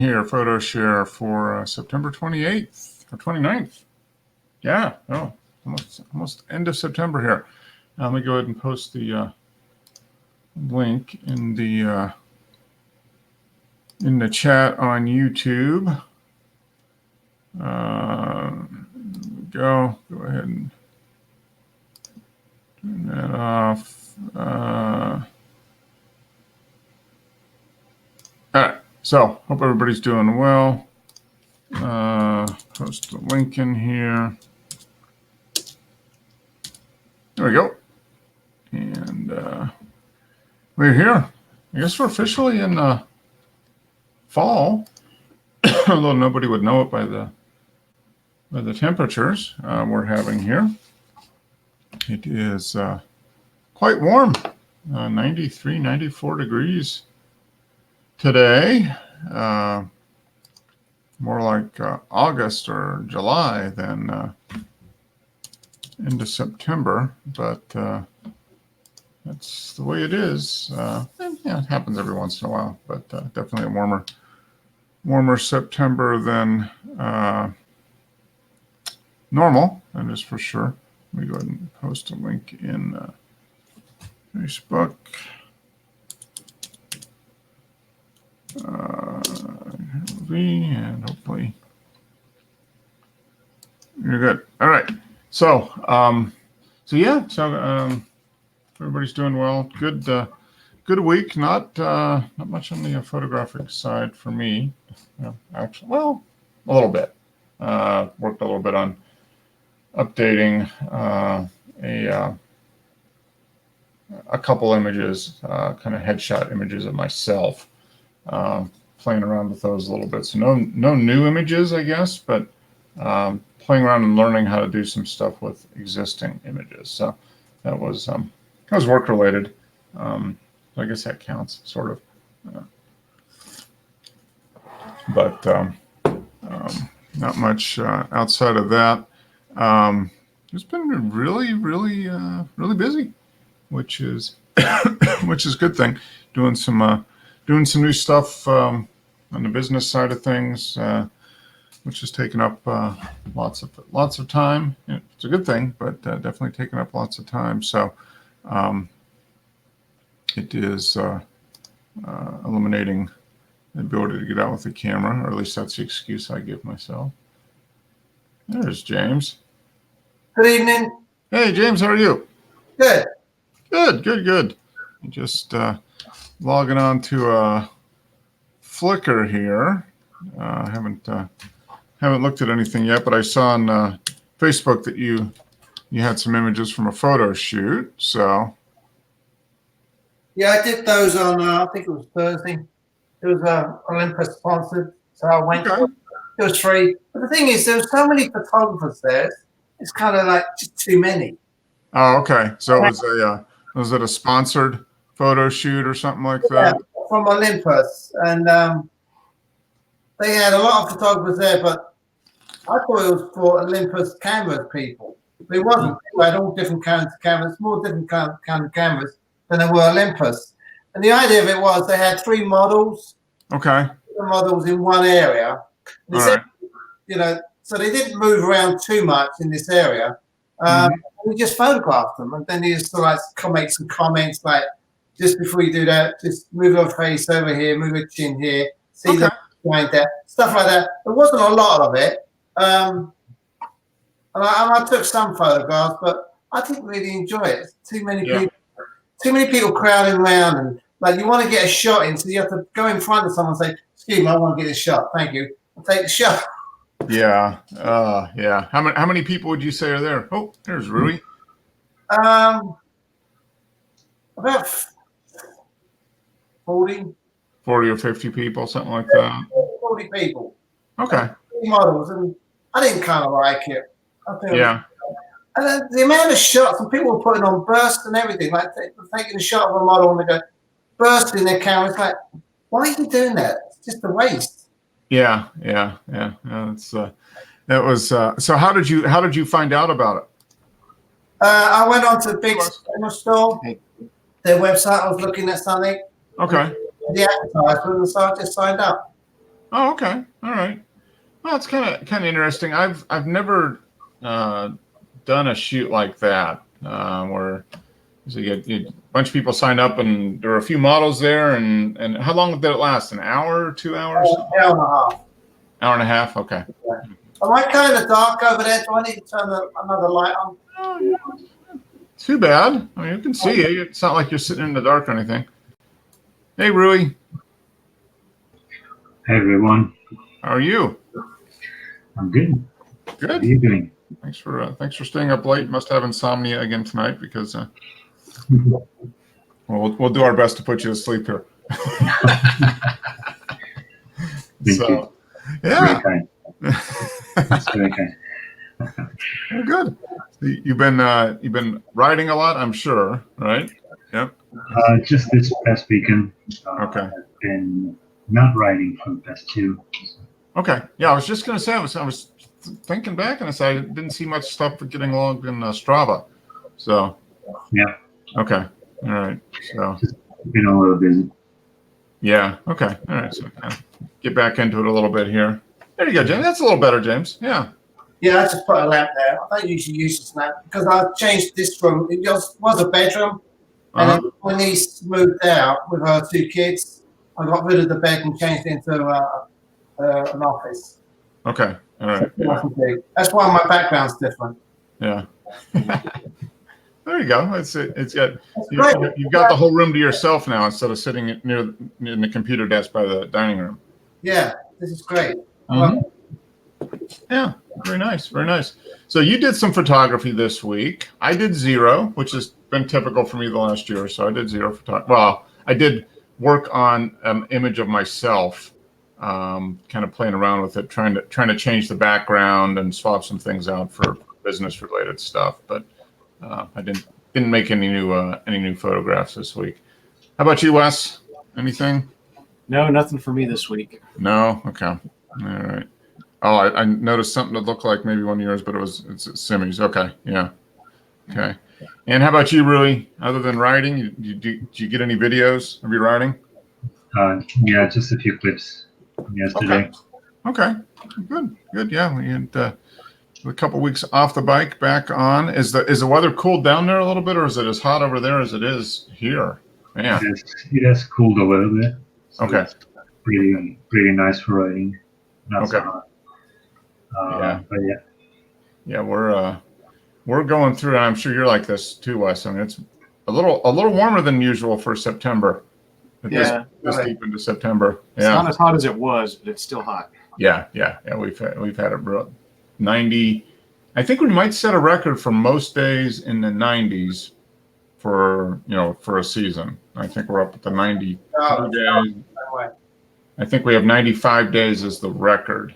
Here, photo share for September 28th or 29th. Yeah, oh, almost end of September here. Let me go ahead and post the link in the chat on YouTube. Go ahead and turn that off. All right, so hope everybody's doing well. Post the link in here. There we go. And we're here. I guess we're officially in fall, although nobody would know it by the temperatures we're having here. It is quite warm, 93, 94 degrees today. More like August or July than into September, but that's the way it is. Yeah, it happens every once in a while, but definitely a warmer September than normal, that is for sure. Let me go ahead and post a link in Facebook. And hopefully you're good. All right. So everybody's doing well. Good week. Not much on the photographic side for me. Actually, well, a little bit. Worked a little bit on updating a couple images, kind of headshot images of myself. Playing around with those a little bit. So no new images, I guess, but playing around and learning how to do some stuff with existing images. So that was work related. So I guess that counts, sort of. But not much outside of that. It's been really busy, which is a good thing. Doing some new stuff on the business side of things, which has taken up lots of time. It's a good thing, but definitely taken up lots of time. So it is eliminating the ability to get out with the camera, or at least that's the excuse I give myself. There's James. Good evening. Hey, James, how are you? Good. Good. Just logging on to Flickr here. Haven't looked at anything yet, but I saw on Facebook that you had some images from a photo shoot. So yeah, I did those on I think it was Thursday. It was Olympus sponsored, so I went. okay. It was free. But the thing is, there were so many photographers there. It's kind of like just too many. Oh, okay. So was it a sponsored photo shoot or something like that? From Olympus, and they had a lot of photographers there, but I thought it was for Olympus cameras people. But it wasn't. People had all different kinds of cameras, more different kind of cameras than there were Olympus. And the idea of it was they had 3 models. Okay. Models in one area. All right. So they didn't move around too much in this area. We just photographed them, and then they just sort of make some comments like, just before you do that, just move your face over here, move your chin here, see that behind there, stuff like that. There wasn't a lot of it. And I took some photographs, but I didn't really enjoy it. Too many people crowding around, and like you want to get a shot in, so you have to go in front of someone and say, "Excuse me, I want to get a shot. Thank you." I'll take the shot. Yeah. How many people would you say are there? Oh, there's Rui. About 40 or 50 people, something like that. 40 people. Okay. Models, and I didn't kind of like it. Yeah. And the amount of shots, and people were putting on bursts and everything, like taking a shot of a model and they go bursting their camera. It's like, why are you doing that? It's just a waste. Yeah. That's that was. So how did you find out about it? I went on to the big store, their website. I was looking at something. Okay. The advertisement, and so I just signed up. Oh, okay. All right. Well, it's kind of interesting. I've never done a shoot like that where so you a bunch of people signed up and there were a few models there. And how long did it last? An hour, 2 hours? Hour and a half. Hour and a half. Okay. Yeah. Am I kind of dark over there? Do I need to turn another light on? Oh, yeah. Too bad. I mean, you can see it. It's not like you're sitting in the dark or anything. Hey, Rui. Hey everyone, How are you? I'm good. Good. How are you doing? Thanks for staying up late. Must have insomnia again tonight because we'll do our best to put you to sleep here. Thank you. Yeah. Very kind. That's very kind. Well, good. You've been riding a lot, I'm sure, right? Yep. Just this past weekend. Okay. I've been not riding for the past 2. Okay. Yeah, I was just gonna say I was thinking back and I said I didn't see much stuff for getting logged in Strava. So. Yeah. Okay. All right. So. Just been a little busy. Yeah. Okay. All right. So kind of get back into it a little bit here. There you go, James. That's a little better, James. Yeah. Yeah, I just put a lamp there. I don't usually use this lamp because I've changed this room. It just was a bedroom. And then when niece moved out with her 2 kids, I got rid of the bed and changed it into an office. Okay. All right. Yeah. That's why my background's different. Yeah. There you go. It's got you've got the whole room to yourself now instead of sitting in the computer desk by the dining room. Yeah, this is great. Mhm. Yeah, very nice, very nice. So you did some photography this week. I did 0, which has been typical for me the last year. So I did 0 photography. Well, I did work on an image of myself, kind of playing around with it, trying to change the background and swap some things out for business related stuff. But I didn't make any new photographs this week. How about you, Wes? Anything? No, nothing for me this week. No. Okay. All right. Oh, I noticed something that looked like maybe one of yours, but it's Simi's. Okay. Yeah. Okay. And how about you, Rui? Other than riding, did you get any videos of you riding? Yeah, just a few clips yesterday. Okay. Good. Yeah. We had a couple weeks off the bike, back on. Is the weather cooled down there a little bit, or is it as hot over there as it is here? Man. It has cooled a little bit. So Okay. It's pretty nice for riding. Not so Okay. hot. Yeah. But yeah. Yeah, we're going through, and I'm sure you're like this too, Wes. I mean, it's a little warmer than usual for September. Yeah. This deep into September. It's Yeah. not as hot as it was, but it's still hot. Yeah. We've had a 90. I think we might set a record for most days in the 90s for a season. I think we're up at the 92 days. I think we have 95 days as the record,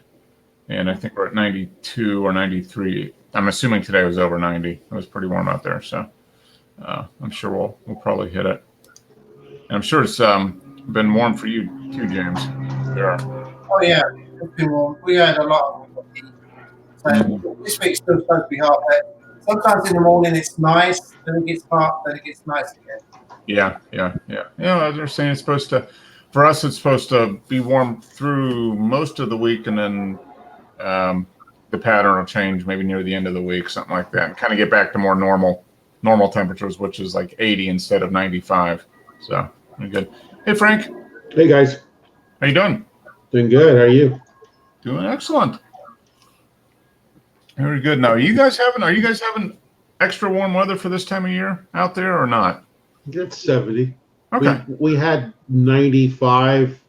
and I think we're at 92 or 93. I'm assuming today was over 90. It was pretty warm out there, so I'm sure we'll probably hit it. And I'm sure it's been warm for you too, James. Yeah. Oh yeah, it's been warm. We had a lot of heat. So this week's still supposed to be hot, but sometimes in the morning it's nice, then it gets hot, then it gets nice again. Yeah. As they're saying, for us, it's supposed to be warm through most of the week, and then the pattern will change maybe near the end of the week, something like that, and kind of get back to more normal temperatures, which is like 80 instead of 95. So pretty good. Hey, Frank. Hey guys, How you doing? doing good. How are you? Doing excellent. Very good. Now, are you guys having extra warm weather for this time of year out there or not? It's 70. Okay. We had 95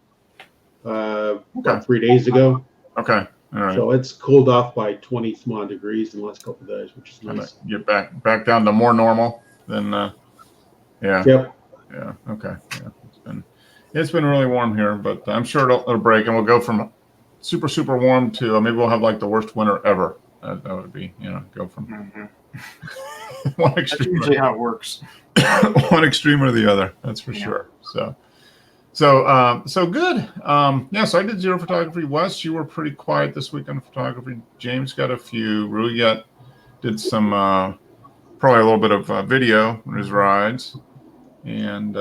about 3 days ago. Okay. All right. So it's cooled off by 20 some odd degrees in the last couple of days, which is nice. Get back down to more normal than yeah. Yep. Yeah. Okay. Yeah. It's been really warm here, but I'm sure it'll break, and we'll go from super, super warm to maybe we'll have like the worst winter ever. That would be, go from one That's extreme, usually how it works. one extreme or the other. That's for sure. So good. So I did 0 photography. Wes, you were pretty quiet this week on photography. James got a few. Rui did some probably a little bit of video on his rides, and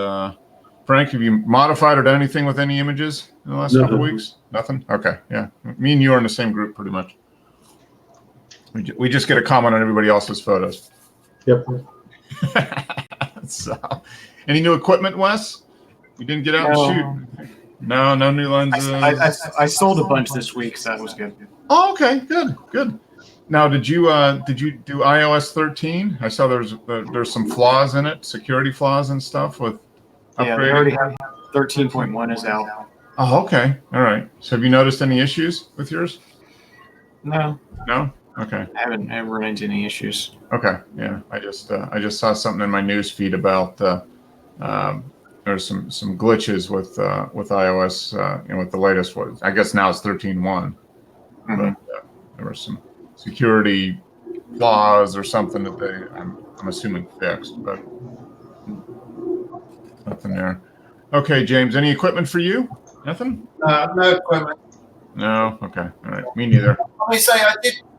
Frank, have you modified or done anything with any images in the last No. couple of weeks? Nothing? Okay, yeah. Me and you are in the same group pretty much. We just get a comment on everybody else's photos. Yep. So, any new equipment, Wes? You didn't get out and shoot? No new lenses. I sold a bunch this week, so that was good. Oh, okay, good. Now, did you do iOS 13? I saw there's some flaws in it, security flaws and stuff with Yeah, they upgrading. already have 13.1 is out. Oh, okay, all right. So, have you noticed any issues with yours? No, No. Okay. I haven't run into any issues. Okay. Yeah. I just saw something in my news feed about there's some glitches with iOS with the latest one. I guess now it's 13.1. Mhm. But there were some security flaws or something that I'm assuming fixed, but nothing there. Okay, James, any equipment for you? Nothing? No equipment. No. Okay. All right. Me neither. Let me say,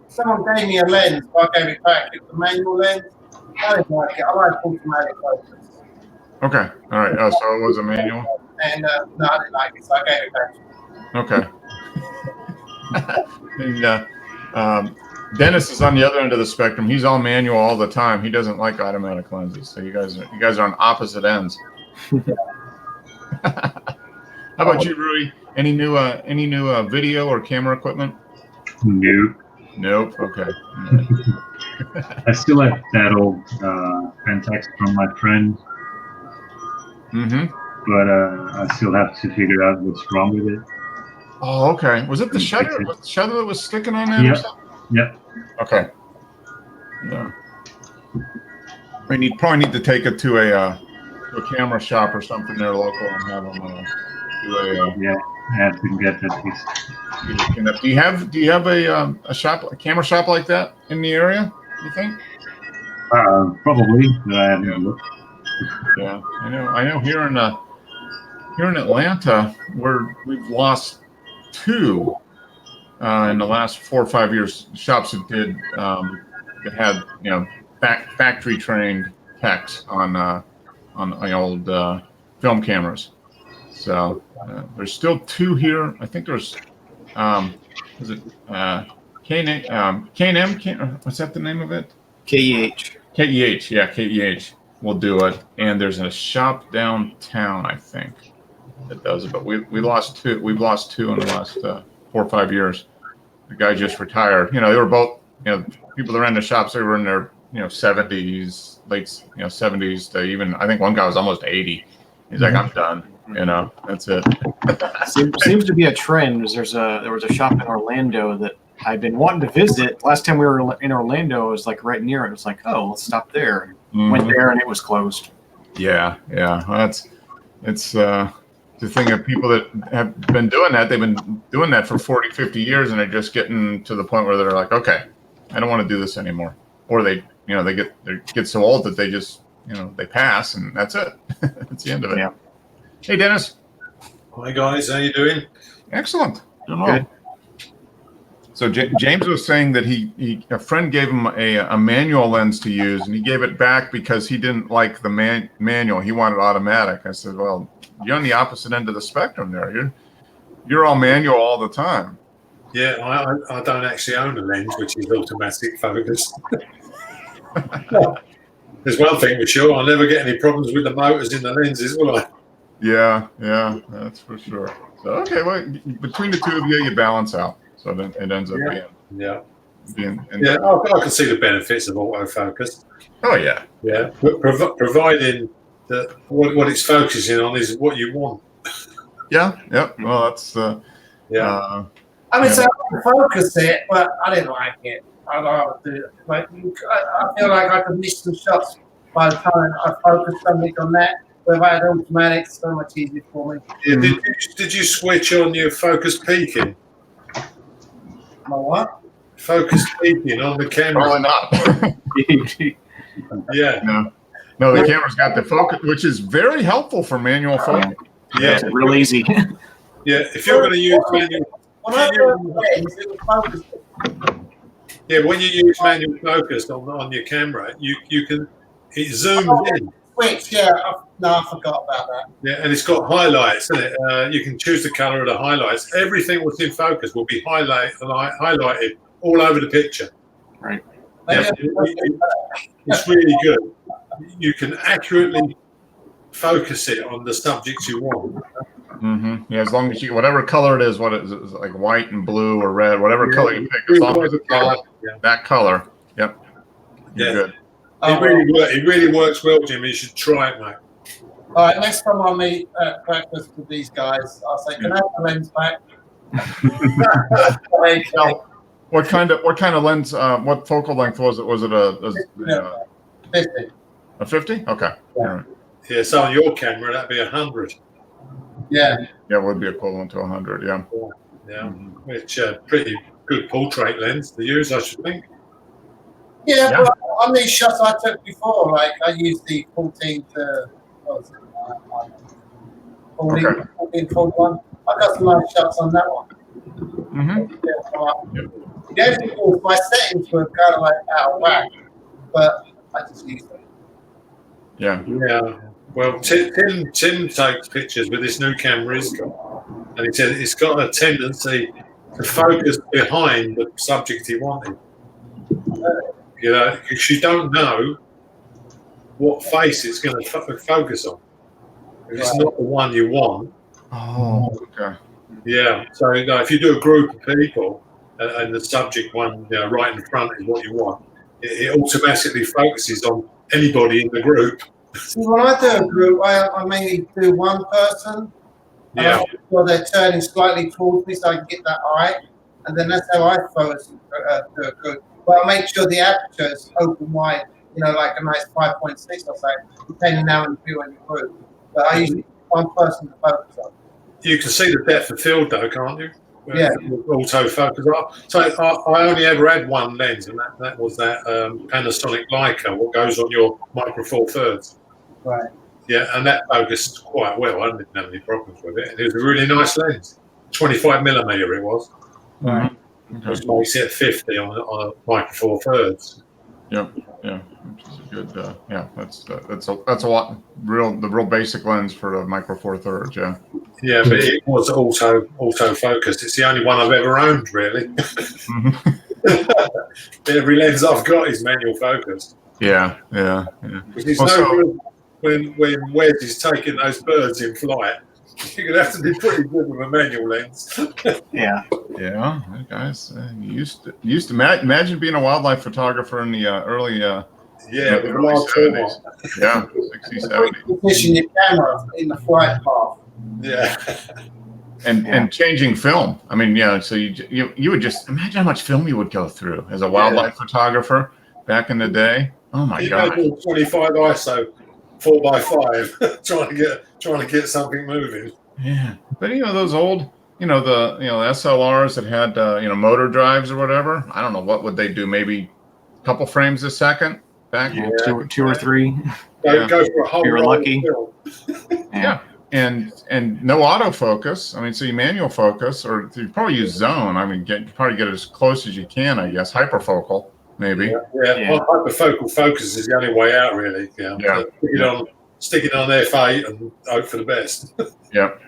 someone gave me a lens, so I gave it back. It's a manual lens. I didn't like it. I like automatic focus. Okay. All right. Oh, so it was a manual. And no, I didn't like it, so I gave it back. Okay. And Dennis is on the other end of the spectrum. He's all manual all the time. He doesn't like automatic lenses. So you guys are on opposite ends. How about you, Rui? Any new video or camera equipment? Nope. Nope. Okay. I still have that old Pentax from my friend, Mm-hmm. but I still have to figure out what's wrong with it. Oh, okay. Was it the shutter? Was the shutter that was sticking on that? Or Yep. something? Yep. Okay. Yeah. Probably need to take it to a camera shop or something there local and have them do a. Yeah, I have to get that fixed. Do you have a camera shop like that in the area? You think? Probably, but I haven't looked. Yeah, I know. Here in Atlanta, we've lost two in the last 4 or 5 years. Shops that had factory trained techs on old film cameras. So there's still two here. I think there's is it K&M? What's that the name of it? KEH. KEH, yeah, KEH will do it. And there's a shop downtown, I think, that does it. But we lost two. We've lost two in the last 4 or 5 years. The guy just retired. They were both, people that ran the shops. They were in their 70s, late 70s to even. I think one guy was almost 80. He's like, I'm done. That's it. Seems to be a trend. There was a shop in Orlando that I've been wanting to visit. Last time we were in Orlando, it was like right near it. It's like, oh, let's stop there. Went there and it was closed. Yeah. Well, it's the thing of people that have been doing that. They've been doing that for 40, 50 years, and they're just getting to the point where they're like, okay, I don't want to do this anymore. Or they get so old that they just, they pass, and that's it. That's the end of it. Yeah. Hey, Dennis. Hi guys, how you doing? Excellent. Doing well. Good. So James was saying that a friend gave him a manual lens to use, and he gave it back because he didn't like the manual. He wanted automatic. I said, well, you're on the opposite end of the spectrum there. You're all manual all the time. Yeah, I don't actually own a lens which is automatic focus. There's one thing for sure, I'll never get any problems with the motors in the lenses, will I? Yeah, that's for sure. So okay, well, between the two of you balance out. So then it ends up being. I can see the benefits of autofocus. Oh yeah. Yeah, but providing that what it's focusing on is what you want. Yeah. Well, that's Yeah. I mean, so I can focus it, but I didn't like it. I'd rather do it. Like, I feel like I could miss some shots by the time I focused something on that. But if I had automatic, it's so much easier for me. Yeah, did you switch on your focus peaking? My what? Focus peaking on the camera? probably not. Yeah. No, the camera's got the focus, which is very helpful for manual focus. Yeah. It's real easy. Yeah. If you're going to use manual, When I do the lens, it was focused. yeah, when you use manual focus on your camera, you can it zooms in. Switch, yeah. No, I forgot about that. Yeah, and it's got highlights, isn't it? You can choose the color of the highlights. Everything what's in focus will be highlighted all over the picture. Right. Maybe Yeah, I- it's really good. You can accurately focus it on the subject you want. Yeah, as long as you, whatever color it is, what it is like white and blue or red, whatever color you pick, as long as it's got that color, yep, you're Yeah. good. Oh, It really works well, Jim. You should try it, mate. all right, next time I meet at breakfast with these guys, I'll say, "Can I have the lens back?" Now, what kind of lens? What focal length was it? Was it a 50? Okay. Yeah. All right. Yeah, so on your camera, that'd be 100. Yeah. Yeah, it would be equivalent to 100. Yeah. Yeah, which pretty good portrait lens to use, I should think. Yeah, Yeah. but on these shots I took before, like I used the 14 to what was it, 14, Okay. 14, 41. I got some nice shots on that one. Mm-hmm. The only thing was my settings were kind of like out of whack, but I just used them. Yeah. Yeah. Well, Tim takes pictures with this new camera he's got, and he said it's got a tendency to focus behind the subject he wanted. You know, because you don't know what face it's going to focus on. If it's not the one you want. Oh, okay. Yeah. So if you do a group of people and the subject one, right in front is what you want, it automatically focuses on anybody in the group. See, when I do a group, I mainly do one person. Yeah. So they're turning slightly towards me so I can get that eye. And then that's how I focus do a group. But I make sure the aperture is open wide, like a nice 5.6 or so, depending on how you feel in the group. But I usually one person to focus on. You can see the depth of field, though, can't you? Yeah. Autofocus. So I only ever had one lens, and that was that Panasonic Leica, what goes on your Micro Four Thirds. Right. Yeah, and that focused quite well. I didn't have any problems with it. It was a really nice lens. 25mm it was. Right. Okay. Which makes it 50 on a Micro Four Thirds. Yeah, which is a good. Yeah, that's a lot. The real basic lens for a Micro Four Thirds. Yeah. Yeah, but it was autofocused. It's the only one I've ever owned, really. Every lens I've got is manual focused. Yeah. Which is Well, no so- good when Wes is taking those birds in flight. You're gonna have to be pretty good with a manual lens. Yeah. Yeah, guys, you used to imagine being a wildlife photographer in the early Yeah, the with a early large 70s. format. Yeah, 60s, 70s. Position your camera in the flight path. Yeah. And changing film. I mean, yeah. So you would just imagine how much film you would go through as a wildlife photographer back in the day. Oh my You god! go to 25 ISO 4x5 trying to get something moving. Yeah, but those old, the SLRs that had motor drives or whatever. I don't know what would they do. Maybe a couple frames a second back. Yeah, two or three. Go for a whole You're roll of lucky. film. Yeah. And no autofocus. I mean, so you manual focus, or you probably use zone. I mean, probably get as close as you can, I guess. Hyperfocal, maybe. Yeah. Hyperfocal focus is the only way out, really. Yeah. Yeah. So stick it on F8 and hope for the best. Yep.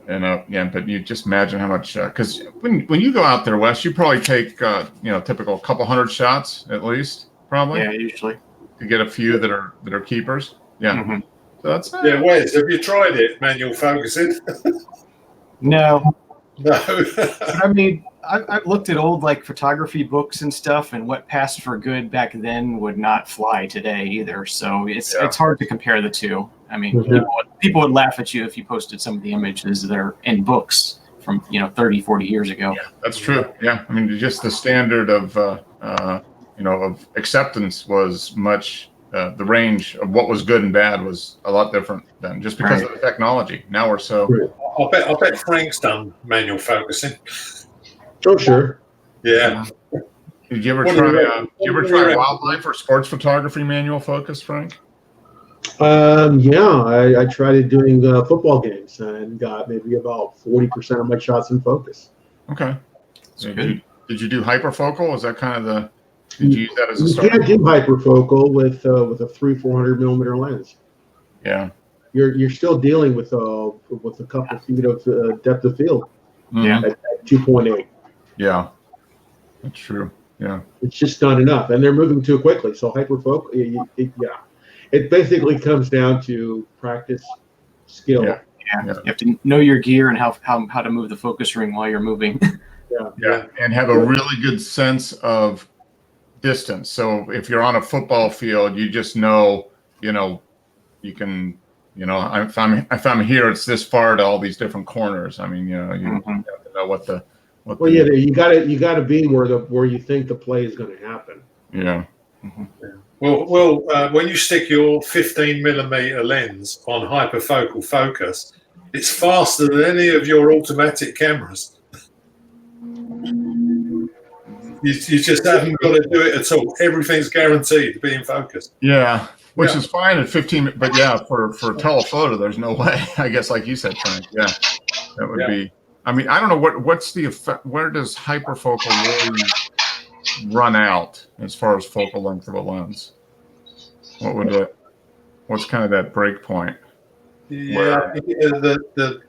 And but you just imagine how much, because when you go out there, Wes, you probably take typical couple hundred shots at least, probably. Yeah, usually. To get a few that are keepers. Yeah. Mhm. So that's Yeah, Wes, have you tried it, manual focusing? No, No. but I mean, I've looked at old photography books and stuff, and what passed for good back then would not fly today either. So it's hard to compare the two. I mean, people would laugh at you if you posted some of the images that are in books from 30, 40 years ago. Yeah, that's true. Yeah, I mean, just the standard of of acceptance was much. The range of what was good and bad was a lot different then, just because of the technology. Now we're so. I bet Frank's done manual focusing. Oh, sure. Yeah. Did you ever What do you reckon? try wildlife or sports photography manual focus, Frank? Yeah, I tried doing football games and got maybe about 40% of my shots in focus. Okay. Good. Did you do hyperfocal? Was that kind of the? Did you use that as a You start? can't do hyperfocal with a 400 millimeter lens. Yeah. you're still dealing with a couple feet of depth of field Yeah. at 2.8. Yeah, that's true. Yeah. It's just not enough, and they're moving too quickly. So hyperfocus, it basically comes down to practice, skill. Yeah. Yeah. Yeah. You have to know your gear and how to move the focus ring while you're moving. Yeah, and have a really good sense of distance. So if you're on a football field, you just know, you can, if I'm here, it's this far to all these different corners. I mean, you have to know what the. Well, yeah, you got to be where you think the play is going to happen. Yeah. Well, when you stick your 15mm lens on hyperfocal focus, it's faster than any of your automatic cameras. You just haven't got to do it at all. Everything's guaranteed to be in focus. Yeah, which is fine at 15. But yeah, for telephoto, there's no way. I guess, like you said, Frank. Yeah, that would be. I mean, I don't know what's the effect. Where does hyperfocal really run out as far as focal length of a lens? What would that? What's kind of that break point? Yeah, the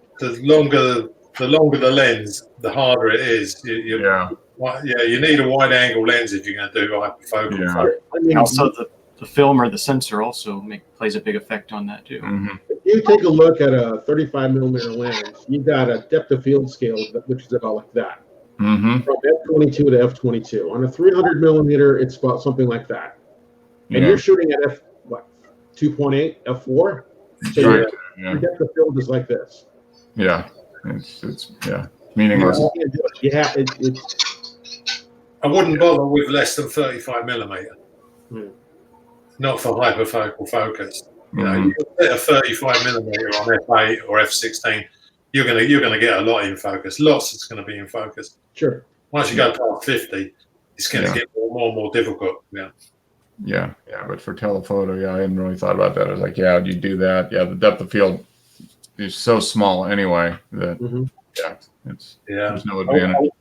longer the lens, the harder it is. You need a wide angle lens if you're going to do hyperfocal. Yeah. Focus. I mean, Also, the film or the sensor also plays a big effect on that too. Mm-hmm. if you take a look at a 35mm lens, you've got a depth of field scale which is about like that, Mm-hmm. from f22 to f22. On a 300mm, it's about something like that, and Yeah. you're shooting at 2.8, f4. So Right. your depth of field is like this. Yeah. It's meaningless. You can't do it. You have it's I wouldn't bother with less than 35mm. Not for hyperfocal focus. Mhm. You set a 35mm on f8 or f16, you're gonna get a lot in focus. Lots that's going to be in focus. sure. Once you go past 50, it's going to get more and more difficult. Yeah. Yeah. But for telephoto, I hadn't really thought about that. I was like, you do that. Yeah, the depth of field is so small anyway that there's no advantage.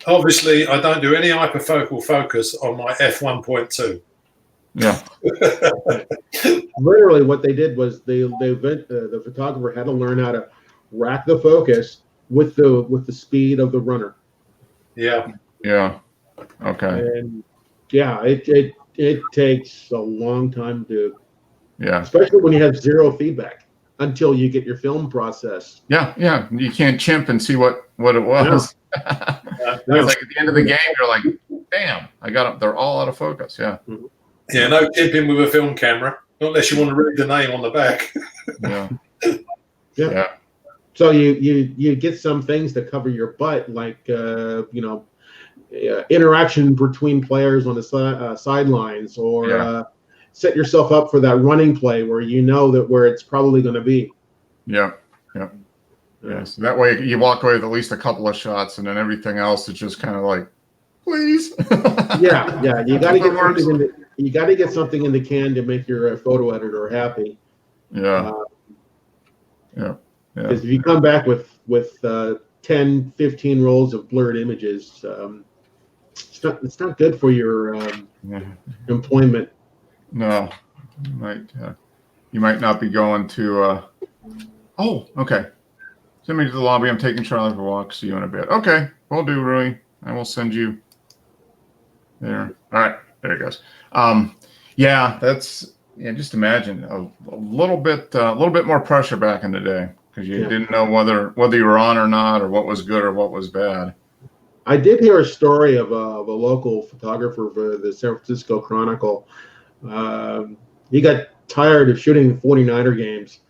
Obviously, I don't do any hyperfocal focus on my f1.2. Yeah. Literally, what they did was the photographer had to learn how to rack the focus with the speed of the runner. Yeah. Yeah. Okay. And it takes a long time to, Yeah. especially when you have zero feedback until you get your film processed. Yeah. You can't chimp and see what it was. It's like at the end of the game, you're like, damn, I got them. They're all out of focus. Yeah. Yeah, no tipping with a film camera, not unless you want to read the name on the back. Yeah. So you get some things that cover your butt, like interaction between players on the sidelines, or set yourself up for that running play where you know that where it's probably going to be. Yeah. So that way you walk away with at least a couple of shots, and then everything else is just kind of like, please. Yeah. You got to get something you got to get something in the can to make your photo editor happy. Yeah. Because if you come back with 10, 15 rolls of blurred images, it's not good for your employment. No, you might not be going to. Okay. Send me to the lobby. I'm taking Charlie for a walk. See you in a bit. Okay, will do, Rui. I will send you there. All right, there it goes. That's just imagine a little bit more pressure back in the day because you didn't know whether you were on or not, or what was good or what was bad. I did hear a story of a local photographer for the San Francisco Chronicle. He got tired of shooting 49er games.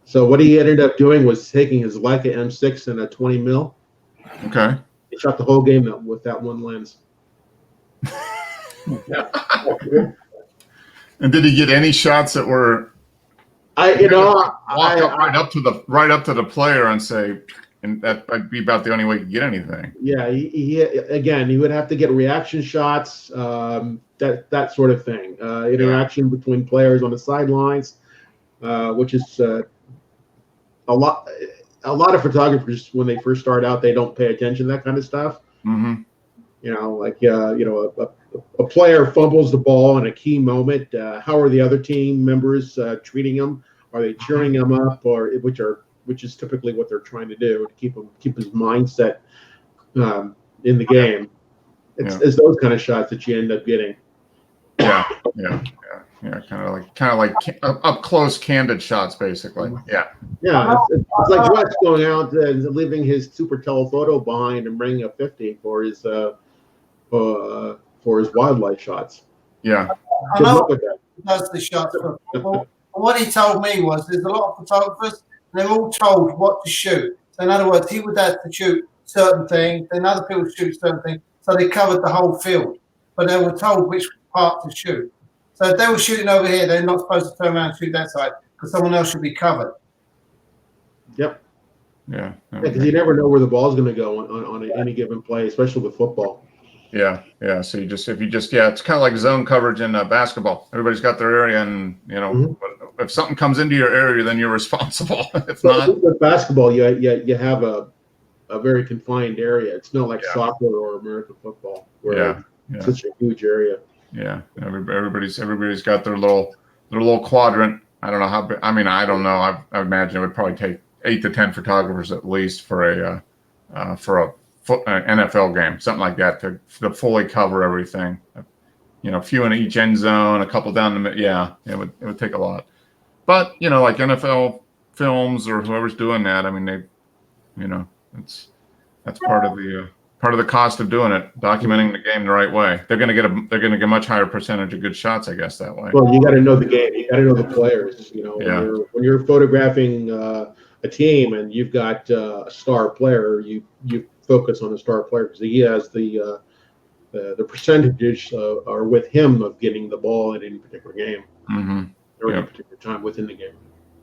So what he ended up doing was taking his Leica M6 and a 20 mil. Okay. He shot the whole game with that one lens. And did he get any shots that were? Walk up right up to the player and say, and that might be about the only way you could get anything. Yeah, he would have to get reaction shots, that sort of thing. Interaction between players on the sidelines, which is a lot of photographers when they first start out, they don't pay attention to that kind of stuff. Mm-hmm. Like a a player fumbles the ball in a key moment, how are the other team members treating him? Are they cheering him up, or which is typically what they're trying to do to keep his mindset in the game? It's those kind of shots that you end up getting. Yeah. Kind of like up close, candid shots, basically. Yeah. Yeah, it's like West going out and leaving his super telephoto behind and bringing a 50 for his wildlife shots. Yeah. I know he does the shots for football. And what he told me was there's a lot of photographers, they're all told what to shoot. So in other words, he would have to shoot certain things, then other people shoot certain things. So they covered the whole field, but they were told which part to shoot. So if they were shooting over here, they're not supposed to turn around and shoot that side because someone else should be covered. Yep. Yeah. Because you never know where the ball's going to go on any given play, especially with football. Yeah. So it's kind of like zone coverage in basketball. Everybody's got their area, and if something comes into your area, then you're responsible. If not, with basketball, you have a very confined area. It's not like soccer or American football, where it's such a huge area. Yeah, everybody's got their little quadrant. I don't know how. I don't know. I imagine it would probably take 8 to 10 photographers at least for a NFL game, something like that, to fully cover everything. A few in each end zone, a couple down the middle. Yeah, it would take a lot. But like NFL films or whoever's doing that, that's part of the cost of doing it, documenting the game the right way. They're going to get a much higher percentage of good shots, I guess, that way. Well, you got to know the game. You got to know the players. When you're photographing a team and you've got a star player, you focus on the star player because he has the percentages are with him of getting the ball in any particular game or any particular time within the game.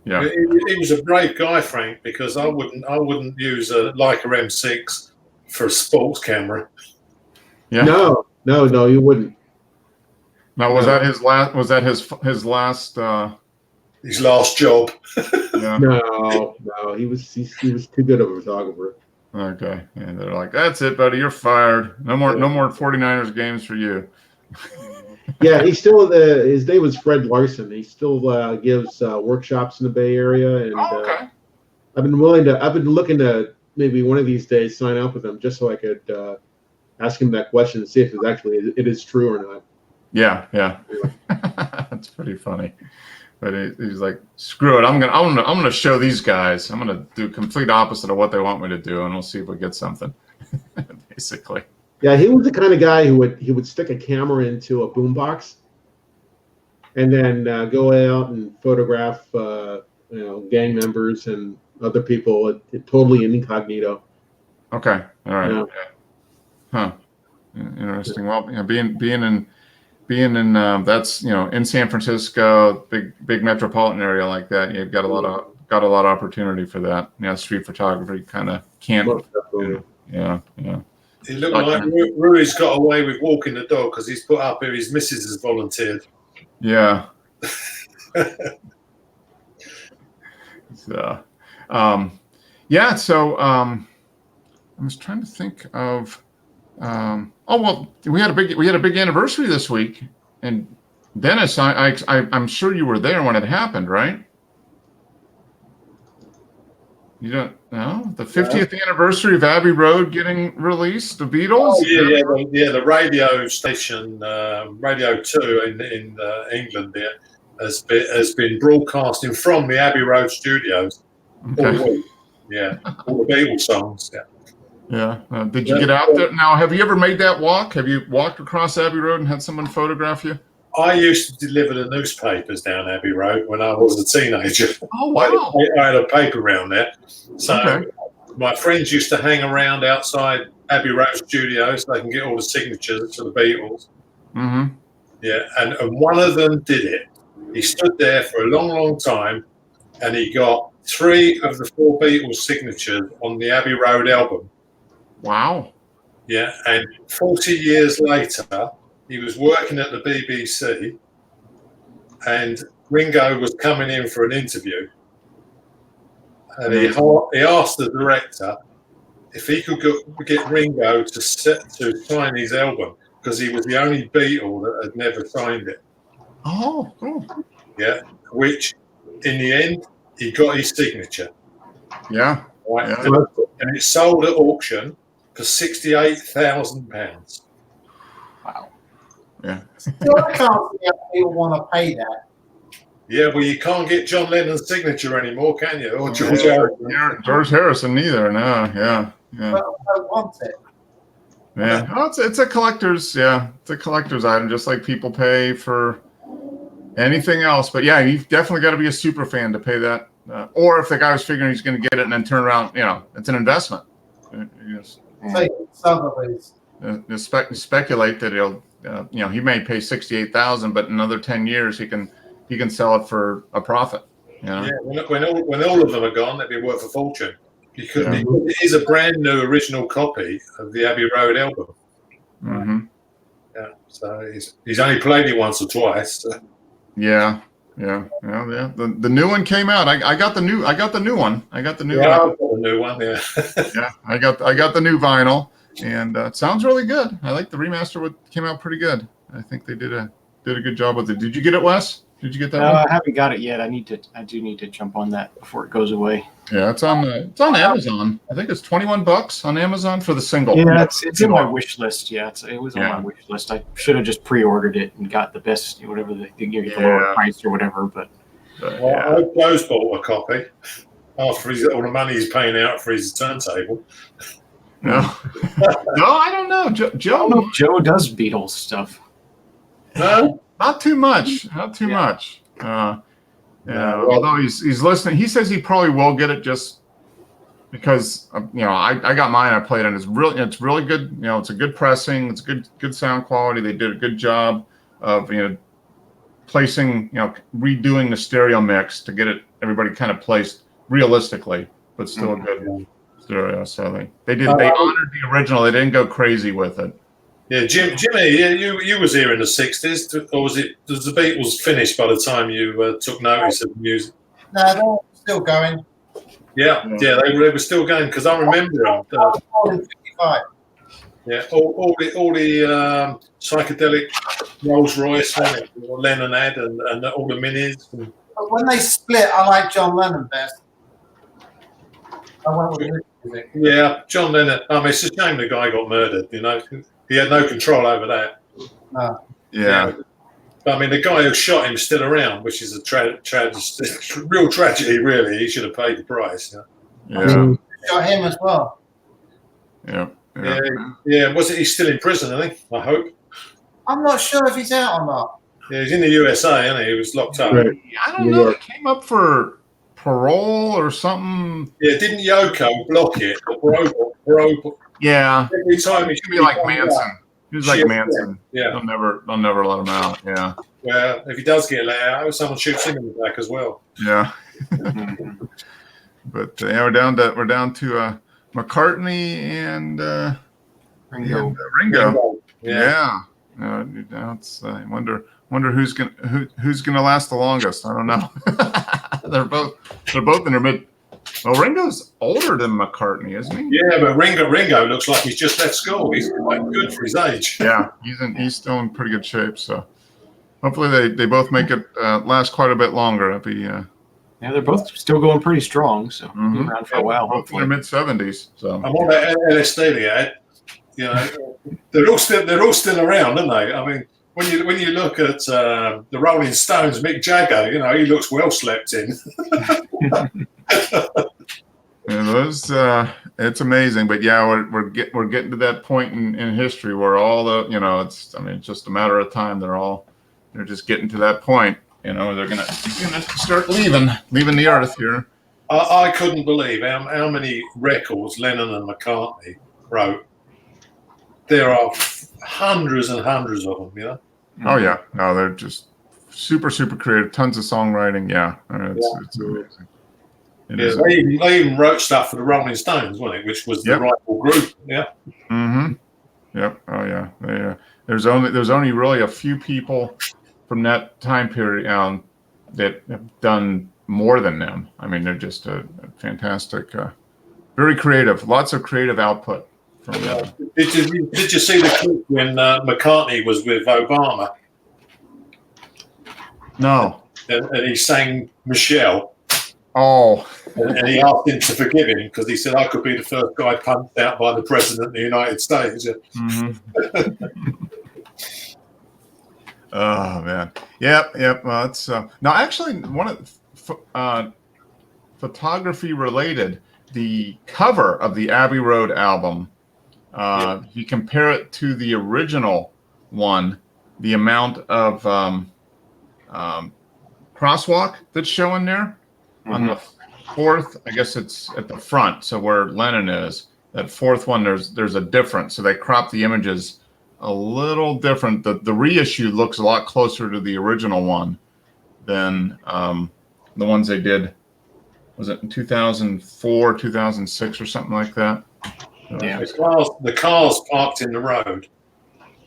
Yeah, he was a brave guy, Frank, because I wouldn't use a Leica M6 for a sports camera. Yeah. No, you wouldn't. Now, was that his last? Was that his last? His last job. Yeah. No, he was too good of a photographer. Okay, and they're like, "That's it, buddy. You're fired. No more 49ers games for you." Yeah, he's still his name was Fred Larson. He still gives workshops in the Bay Area, and okay. I've been looking to maybe one of these days sign up with him just so I could ask him that question and see if it is true or not. Yeah. That's pretty funny. But he's like, screw it. I'm gonna show these guys. I'm gonna do complete opposite of what they want me to do, and we'll see if we get something. Basically. Yeah, he was the kind of guy who would stick a camera into a boombox, and then go out and photograph gang members and other people totally incognito. Okay. All right. Yeah. Huh. Interesting. Well, being in that's in San Francisco, big metropolitan area like that, you've got a lot of opportunity for that. Street photography kind of can't. Yeah. It looked like Rui's got away with walking the dog because he's put up here his missus has volunteered. Yeah. So, I was trying to think of. We had a big anniversary this week, and Dennis, I'm sure you were there when it happened, right? You don't know the 50th anniversary of Abbey Road getting released, the Beatles. Oh, yeah, the radio station, Radio 2 in England there has been broadcasting from the Abbey Road studios all week. Yeah, all the Beatles songs. Yeah. Yeah. Did you get out there? Now, have you ever made that walk? Have you walked across Abbey Road and had someone photograph you? I used to deliver the newspapers down Abbey Road when I was a teenager. Oh, wow. I had a paper around there. So my friends used to hang around outside Abbey Road studios so they can get all the signatures for the Beatles. Mm-hmm. Yeah, and one of them did it. He stood there for a long, long time, and he got 3 of the 4 Beatles signatures on the Abbey Road album. Wow. Yeah, and 40 years later, he was working at the BBC, and Ringo was coming in for an interview. And he asked the director if he could get Ringo to sign his album, because he was the only Beatle that had never signed it. Oh, cool. Yeah, which in the end he got his signature. Yeah. Right, Yeah. and it sold at auction for £68,000. Wow. Yeah. Still, I can't see how people want to pay that. Yeah, well, you can't get John Lennon's signature anymore, can you? Or George Yeah, Harrison. George Harrison neither. No. Yeah. Yeah. But I don't want it. Yeah. Oh, it's a collector's. Yeah, it's a collector's item, just like people pay for anything else. But yeah, you've definitely got to be a super fan to pay that. Or if the guy was figuring he's going to get it and then turn around, it's an investment. You Take Sotheby's. speculate that he'll, he may pay 68,000, but in another 10 years he can sell it for a profit. Yeah, when all of them are gone, they'd be worth a fortune. Because it is a brand new original copy of the Abbey Road album. Mm-hmm. Yeah, so he's only played it once or twice. So. Yeah. The new one came out. I got the new one. I got the new one. I've got the new one. Yeah. Yeah, I got the new vinyl, and it sounds really good. I like the remaster. Came out pretty good. I think they did a good job with it. Did you get it, Wes? Did you get that No, one? I haven't got it yet. I do need to jump on that before it goes away. Yeah, it's on Amazon. I think it's $21 on Amazon for the single. Yeah, it's in my wish list. Yeah, it was on my wish list. I should have just pre-ordered it and got the best, whatever they give you the lower price or whatever. But I hope Joe's bought a copy after all the money he's paying out for his turntable. No, I don't know. Joe does Beatles stuff. No, not too much. Not too much. Although he's listening, he says he probably will get it just because I got mine. I played it. It's really good. It's a good pressing. It's good sound quality. They did a good job of placing redoing the stereo mix to get everybody kind of placed realistically, but still a good stereo. So they honored the original. They didn't go crazy with it. Yeah, Jimmy, you was here in the '60s, or was the Beatles finished by the time you took notice of the music? No, they're still going. Yeah, they were still going because I remember them. More than 55. Yeah, all the psychedelic Rolls Royce Lennon had, and all the minis. But when they split, I like John Lennon best. I went with his music. Yeah, John Lennon. I mean, it's a shame the guy got murdered. He had no control over that. Yeah. I mean, the guy who shot him is still around, which is a real tragedy, really. He should have paid the price. Yeah. Got him as well. Yeah. He's still in prison, I think, I hope. I'm not sure if he's out or not. Yeah, he's in the USA, isn't he? He was locked up. Right. I don't know. It came up for parole or something. Yeah, didn't Yoko block it? Bro, Yeah. every time he Should be like Manson. He was like Manson. Yeah. They'll never let him out. Yeah. Well, if he does get let out, someone shoots him in the back as well. Yeah. But we're down to McCartney and Ringo. Yeah. I wonder who's gonna last the longest. I don't know. they're both in their mid. Well, Ringo's older than McCartney, isn't he? Yeah, but Ringo looks like he's just left school. He's quite good for his age. Yeah, he's still in pretty good shape. So hopefully they both make it last quite a bit longer. That'd be yeah, they're both still going pretty strong. So be around for a while. Hopefully in their mid-70s. So I'm on that LSD they had. They're all still around, aren't they? I mean, when you look at the Rolling Stones, Mick Jagger, he looks well slept in. It's amazing, but yeah, we're getting to that point in history where all the it's just a matter of time. They're just getting to that point. They're gonna start leaving the earth here. I couldn't believe how many records Lennon and McCartney wrote. There are hundreds and hundreds of them. Oh yeah, no, they're just super creative. Tons of songwriting. Yeah, it's amazing. They even wrote stuff for the Rolling Stones, wasn't it? Which was the rival group. Yeah. Mm-hmm. Yep. Oh yeah. There's only really a few people from that time period that have done more than them. I mean, they're just a fantastic, very creative. Lots of creative output Did you see the clip when McCartney was with Obama No. and he sang Michelle? Oh. And he asked him to forgive him because he said, I could be the first guy punched out by the President of the United States. Oh, man. Yep. Well, it's now actually one of photography related. The cover of the Abbey Road album, if you compare it to the original one, the amount of crosswalk that's showing there on the fourth, I guess it's at the front, so where Lennon is, that fourth one, there's a difference. So they crop the images a little different. The reissue looks a lot closer to the original one than the ones they did. Was it in 2004, 2006, or something like that? Yeah. The cars parked in the road,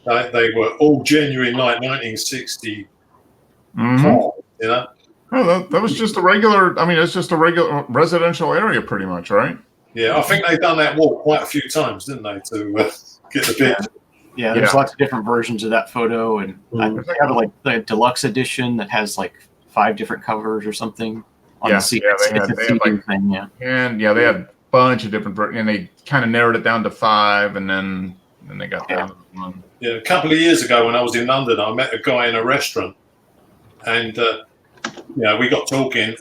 they were all genuine, like 1960 cars, you know? Oh, that was just a regular. I mean, it's just a regular residential area, pretty much, right? Yeah, I think they've done that walk quite a few times, didn't they, to get the picture? Yeah, there's lots of different versions of that photo, and I think they have like the deluxe edition that has like 5 different covers or something. On the seat. They had like, thing, and they had a bunch of different versions, and they kind of narrowed it down to 5, and then they got down to 1. Yeah, a couple of years ago when I was in London, I met a guy in a restaurant, and we got talking,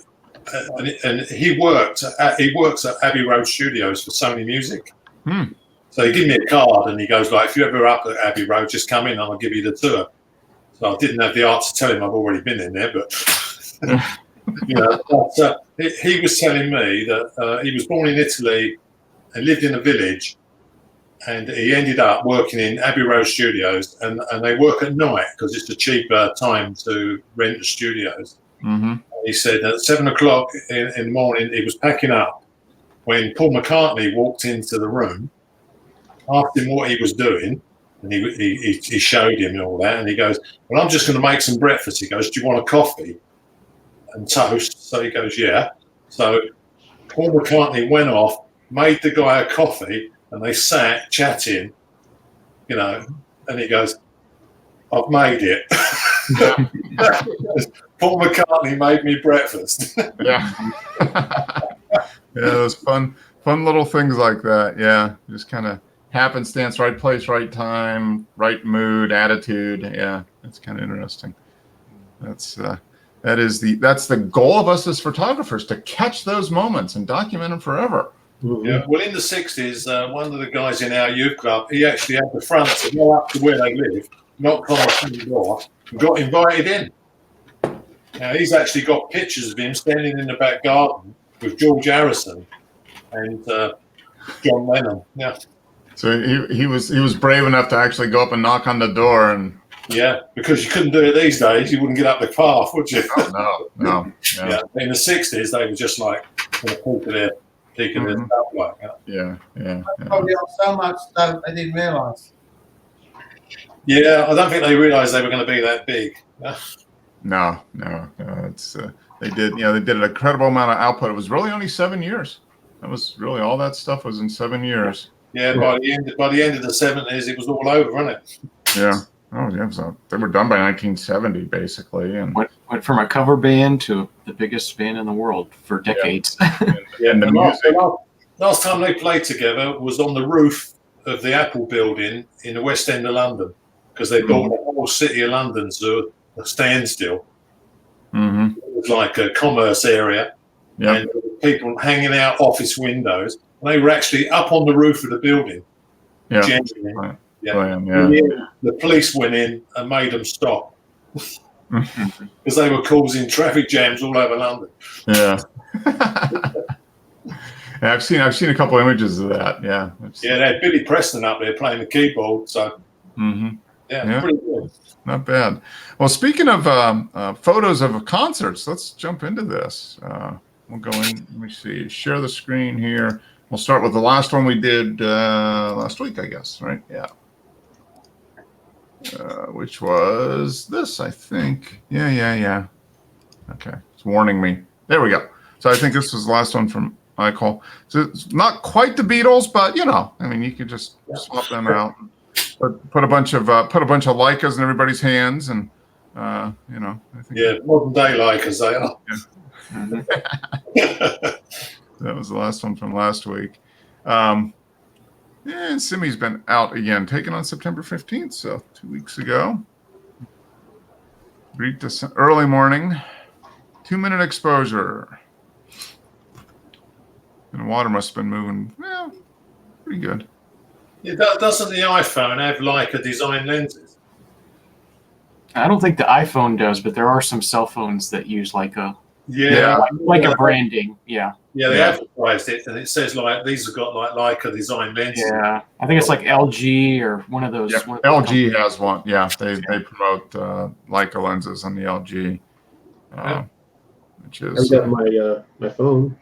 and he works at Abbey Road Studios for Sony Music. So he gave me a card, and he goes like, if you're ever up at Abbey Road, just come in, and I'll give you the tour. So I didn't have the art to tell him I've already been in there, but. But he was telling me that he was born in Italy and lived in a village, and he ended up working in Abbey Road Studios, and they work at night because it's a cheaper time to rent the studios. He said at 7 o'clock in the morning he was packing up when Paul McCartney walked into the room, asked him what he was doing, and he showed him and all that, and he goes, well, I'm just going to make some breakfast. He goes, do you want a coffee and toast? So he goes, yeah. So Paul McCartney went off, made the guy a coffee, and they sat chatting, and he goes, I've made it. Paul McCartney made me breakfast. Yeah, it was fun little things like that. Yeah, just kind of happenstance, right place, right time, right mood, attitude. Yeah, it's kind of interesting. That's the goal of us as photographers, to catch those moments and document them forever. Yeah. Well, in the 60s, one of the guys in our youth club, he actually had the front to go up to where they live, knocked on the front door, and got invited in. Now, he's actually got pictures of him standing in the back garden with George Harrison and John Lennon. Yeah. So he was brave enough to actually go up and knock on the door and. Yeah, because you couldn't do it these days. You wouldn't get up the path, would you? Oh, no. Yeah. In the 60s, they were just like peeking their stuff like that. Yeah. Probably on so much stuff they didn't realise. Yeah, I don't think they realised they were going to be that big. No. It's they did an incredible amount of output. It was really only 7 years. That was really all that stuff was in 7 years. Yeah, by the end of the 70s, it was all over, wasn't it? Yeah. Oh yeah, so they were done by 1970 basically, and went from a cover band to the biggest band in the world for decades. And the music. Last time they played together was on the roof of the Apple building in the West End of London, because they brought the whole city of London to a standstill. It was like a commerce area, and people hanging out office windows. And they were actually up on the roof of the building. Yeah. Genuinely. Right. Yeah. The police went in and made them stop because they were causing traffic jams all over London. Yeah. I've seen a couple images of that. Yeah. They had Billy Preston up there playing the keyboard. So pretty good. Not bad. Well, speaking of photos of concerts, let's jump into this. We'll go in. Let me see. Share the screen here. We'll start with the last one we did last week, I guess. Right? Yeah. Which was this, I think. Yeah. Okay. It's warning me. There we go. So I think this was the last one from Michael. So it's not quite the Beatles, but I mean, you could just swap them out. Put a bunch of Leicas in everybody's hands, and I think modern day Leicas they are. that was the last one from last week. And Simi's been out again, taken on September 15th, so 2 weeks ago. Read this early morning, 2-minute exposure. And the water must have been moving, pretty good. Doesn't the iPhone have Leica design lenses? I don't think the iPhone does, but there are some cell phones that use Leica. Yeah. Like a branding. Yeah. Yeah, they advertised it, and it says like these have got like Leica design lenses. Yeah. I think it's like LG or one of those. Yeah, LG has one. Yeah, they promote Leica lenses on the LG, which I've is got my phone.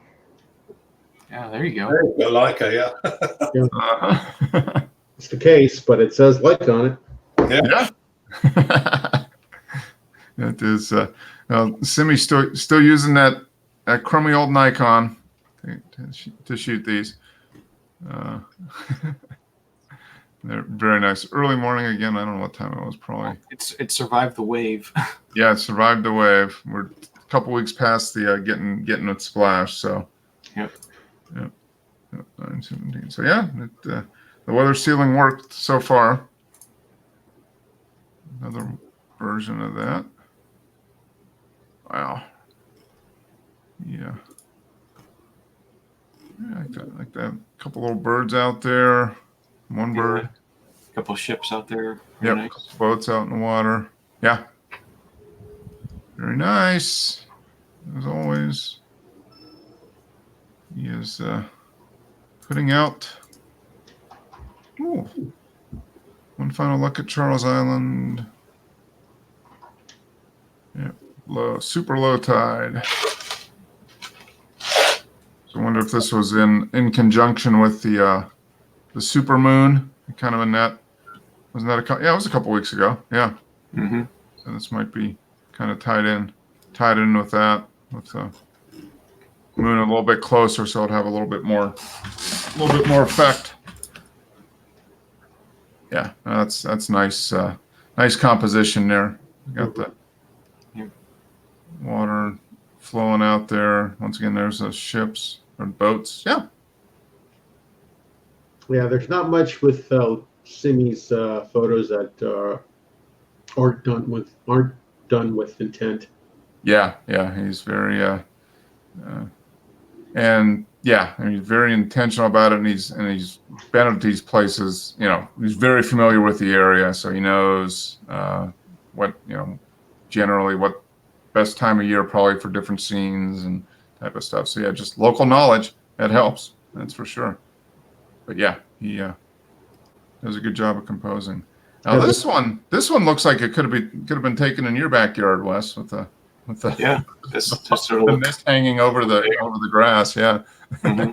Yeah, there you go. They've got Leica, It's the case, but it says Leica on it. yeah. It is. Simi's still using that crummy old Nikon to shoot these. They're very nice. Early morning again. I don't know what time it was. Probably. It survived the wave. Yeah, it survived the wave. We're a couple weeks past the getting it splashed. So. Yep. 9/17. So yeah, the weather sealing worked so far. Another version of that. Wow. Yeah. Like that. A couple little birds out there. One bird. A couple of ships out there. Yep. Nice. A couple boats out in the water. Yeah. Very nice. As always. He is putting out. Ooh. One final look at Charles Island. Yep. Super low tide. So I wonder if this was in conjunction with the super moon, kind of a net. Wasn't that it was a couple weeks ago. Yeah. Mm-hmm. So this might be kind of tied in with that, with the moon a little bit closer, so it'd have a little bit more effect. Yeah, that's nice. Nice composition there. We got the water flowing out there. Once again, there's those ships or boats. Yeah. Yeah, there's not much with Simi's photos that aren't done with intent. Yeah, he's very and yeah, I mean, he's very intentional about it, and he's been at these places. He's very familiar with the area, so he knows what generally what best time of year probably for different scenes and type of stuff. So yeah, just local knowledge that helps. That's for sure. But yeah, he does a good job of composing. Now this one looks like it could have been taken in your backyard, Wes, with the this sort of the mist hanging over the grass. Yeah. Mm-hmm.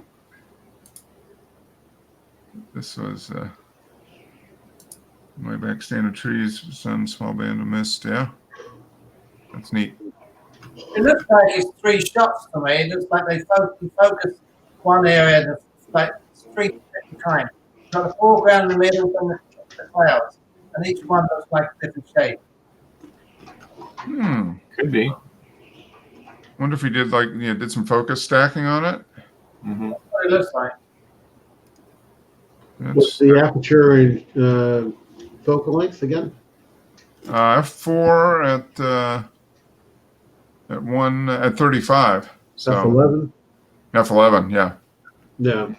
This was way back, stand of trees, sun, small band of mist. Yeah, that's neat. It looks like it's 3 shots for me. It looks like they focus one area, that's like 3 at a time. Got the foreground, the middle, and the clouds, and each one looks like a different shape. Could be. Wonder if he did did some focus stacking on it. Mm-hmm. That's what it looks like. What's the aperture and focal length again? f4 at 35. So F11. f11. Yeah. No.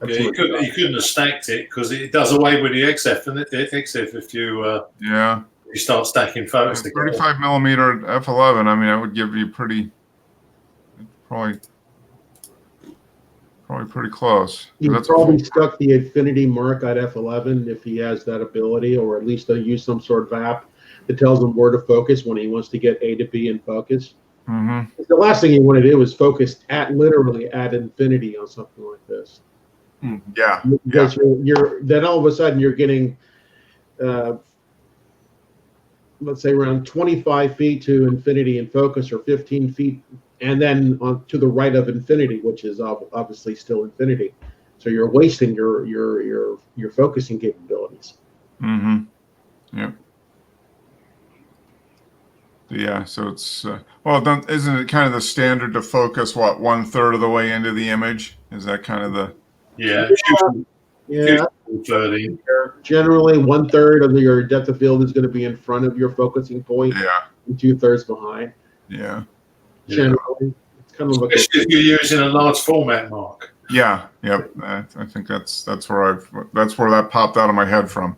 Yeah, you couldn't have stacked it because it does away with the XF, and XF if you you start stacking photos together. 35 millimeter f11. I mean, that would give you probably pretty close. He That's probably stuck the infinity mark at f11 if he has that ability, or at least use some sort of app that tells him where to focus when he wants to get A to B in focus. Mm-hmm. The last thing you want to do is focus literally at infinity on something like this. Yeah. Because you're then all of a sudden you're getting let's say around 25 feet to infinity in focus, or 15 feet, and then on to the right of infinity, which is obviously still infinity. So you're wasting your focusing capabilities. Mm-hmm. Yep. Yeah. So it's well, then, isn't it kind of the standard to focus 1/3 of the way into the image? Is that kind of the? Yeah. Yeah. 13. Generally, 1/3 of your depth of field is going to be in front of your focusing point, Yeah. and 2/3 behind. Yeah. Generally, it's kind of like Especially if you're using a large format, Mark. Yeah. Yep. I think that's where that popped out of my head from.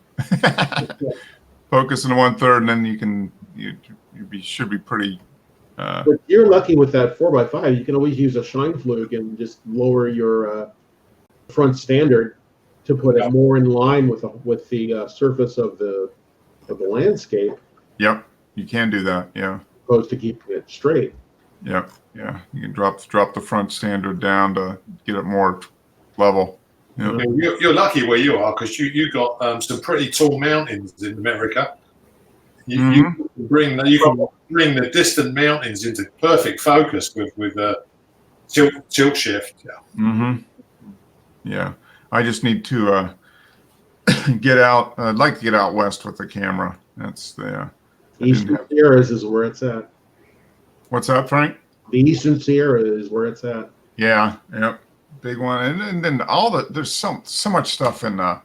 Focus in 1/3, and then you should be pretty. But you're lucky with that 4x5. You can always use a shine fluke and just lower your front standard to put it more in line with the surface of the landscape. Yep. You can do that. Yeah. Opposed to keeping it straight. Yep. Yeah. You can drop the front standard down to get it more level. Yep. You're lucky where you are because you got some pretty tall mountains in America. You can bring the distant mountains into perfect focus with tilt shift. Yeah. Mm-hmm. Yeah. I just need to get out. I'd like to get out west with the camera. That's the Eastern Sierras is where it's at. What's that, Frank? The Eastern Sierra is where it's at. Yeah. Yep. Big one, and then there's so much stuff in the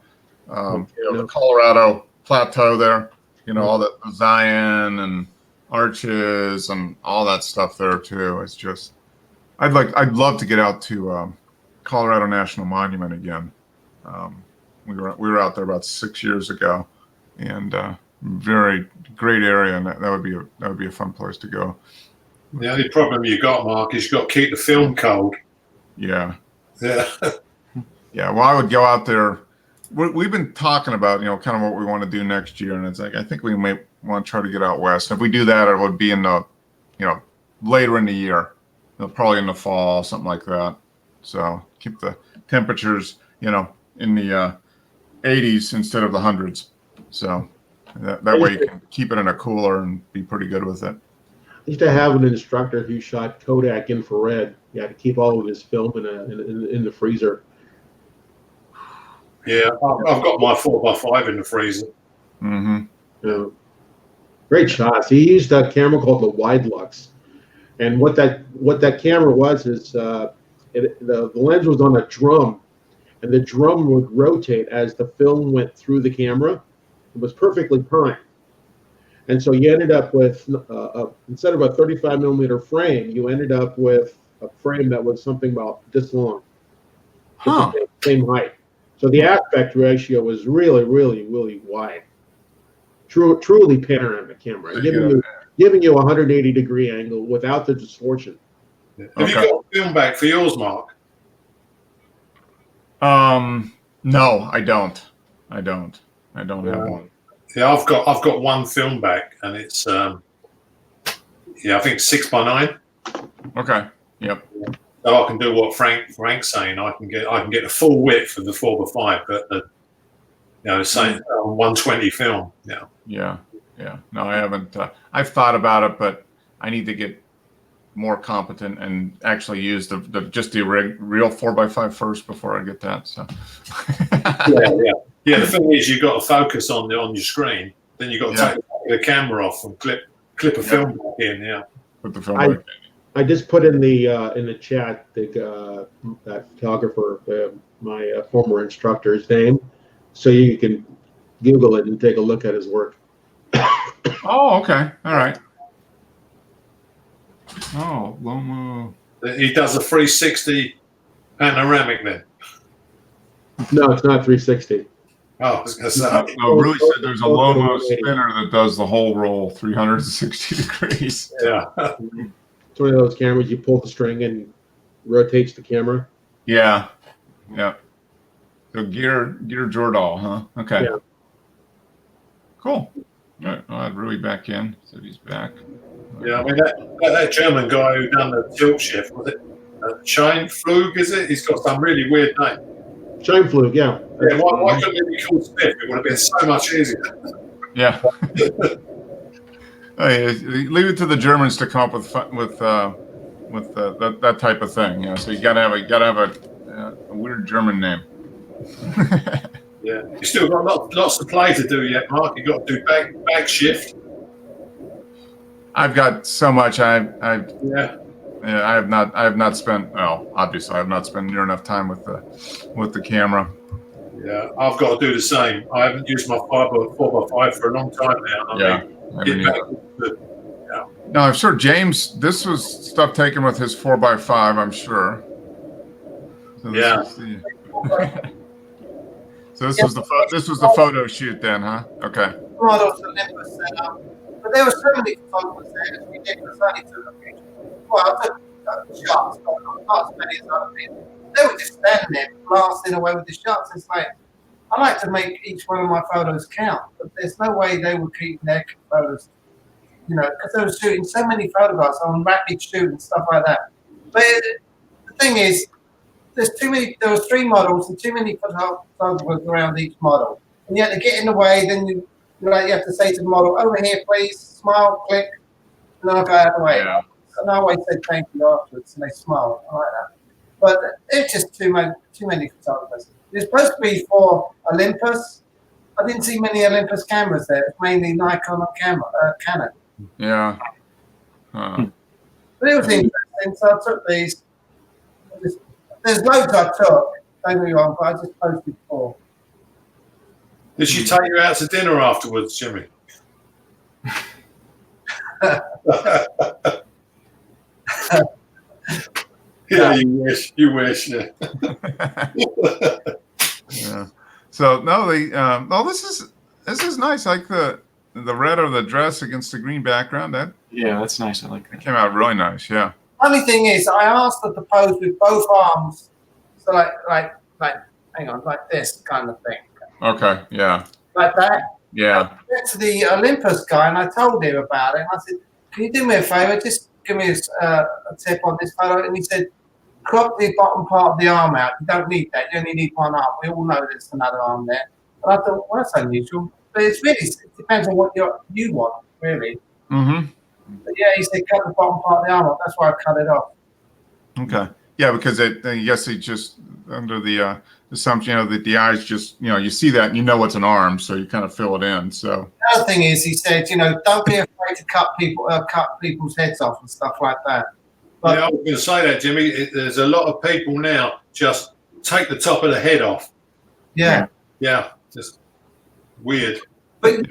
Colorado Plateau there. All the Zion and Arches and all that stuff there too. It's just I'd love to get out to Colorado National Monument again. We were out there about 6 years ago, and very great area, and that would be a fun place to go. The only problem you got, Mark, is you got to keep the film cold. Yeah. Yeah. Yeah. Well, I would go out there. We've been talking about kind of what we want to do next year, and it's like I think we may want to try to get out west. If we do that, it would be in the later in the year, probably in the fall, something like that. So keep the temperatures in the 80s instead of the hundreds. So that way you can keep it in a cooler and be pretty good with it. I used to have an instructor who shot Kodak infrared. You had to keep all of his film in the freezer. Yeah, I've got my 4x5 in the freezer. Mm-hmm. Great shots. He used a camera called the Wide Lux, and what that camera was is the lens was on a drum, and the drum would rotate as the film went through the camera. It was perfectly timed, and so you ended up with instead of a 35 millimeter frame, you ended up with a frame that was something about this long, same height. So the aspect ratio was really, really, really wide. Truly panoramic camera, giving you a 180-degree angle without the distortion. Have you got a film back for yours, Mark? No, I don't. I don't have one. Yeah, I've got one film back, and it's I think 6x9. Okay. Yep. So I can do what Frank's saying. I can get the full width of the 4x5, but saying 120 film. Yeah. Yeah. Yeah. No, I haven't. I've thought about it, but I need to get more competent and actually use the real 4x5 first before I get that. So. Yeah. The thing is, you've got to focus on your screen. Then you've got to take the camera off and clip a film back in. Yeah. Put the film back in. I just put in the chat that photographer, my former instructor's name, so you can Google it and take a look at his work. Oh, okay. All right. Oh, Lomo. He does a 360 panoramic then. No, it's not 360. Oh, I was going to say. No, really said there's a Lomo spinner that does the whole roll 360 degrees. Yeah. It's one of those cameras you pull the string and rotates the camera. Yeah. Yeah. So Gear Jordal, huh? Okay. Yeah. Cool. All right. I'll add Rui back in. So he's back. Yeah, I mean that German guy who done the tilt shift, was it Shine Flug, is it? He's got some really weird name. Shine fluke, yeah. Yeah, why couldn't it be called Smith? It would have been so much easier. Yeah. Hey, leave it to the Germans to come up with that type of thing. So you gotta have a weird German name. Yeah, you still got lots of play to do yet, Mark. You got to do back shift. I've got so much. Yeah, I have not spent. Well, obviously, I have not spent near enough time with the camera. yeah. I've got to do the same. I haven't used my 4x5 for a long time now. I mean, get back to No, I'm sure James. This was stuff taken with his 4x5. I'm sure. So this was the photo shoot then, huh? Okay. Models Olympus set up, but there were so many photographers there. It's ridiculous. I only took a picture. Well, I took shots, but not as many as other people. They were just standing there blasting away with the shots. It's like, I like to make each one of my photos count, but there's no way they would keep their photos, because they were shooting so many photographs on rapid shoot and stuff like that. But the thing is, there was 3 models and too many photographers around each model. And you had to get in the way, then you have to say to the model, over here, please, smile, click, and then I'll go out of the way. Yeah. And I always said thank you afterwards, and they smiled. I like that. But it's just too many photographers. It's supposed to be for Olympus. I didn't see many Olympus cameras there. It's mainly Nikon and Canon. Yeah. But it was interesting, so I took these. There's loads I took, don't get me wrong, but I just posted 4. Did she take you out to dinner afterwards, Jimmy? Yeah, you wish. Yeah. Yeah. So no, this is nice. I like the red of the dress against the green background. That that's nice. I like that. came out really nice. Yeah. Funny thing is, I asked her to pose with both arms, so like hang on, like this kind of thing, Okay. Yeah. like that. Yeah. I went to the Olympus guy and I told him about it. And I said, "Can you do me a favor? Just give me a tip on this photo." And he said, "Crop the bottom part of the arm out. You don't need that. You only need one arm. We all know there's another arm there." And I thought, well, that's unusual, but it depends on what you want, really. Mm-hmm. But yeah, he said cut the bottom part of the arm off. That's why I cut it off. Okay. Yeah, because I guess they just under the assumption, that the eyes just, you see that and you know it's an arm, so you kind of fill it in. So The other thing is, he said, don't be afraid to cut people's heads off and stuff like that. But I was going to say that, Jimmy. There's a lot of people now just take the top of the head off. yeah. Yeah, just weird. But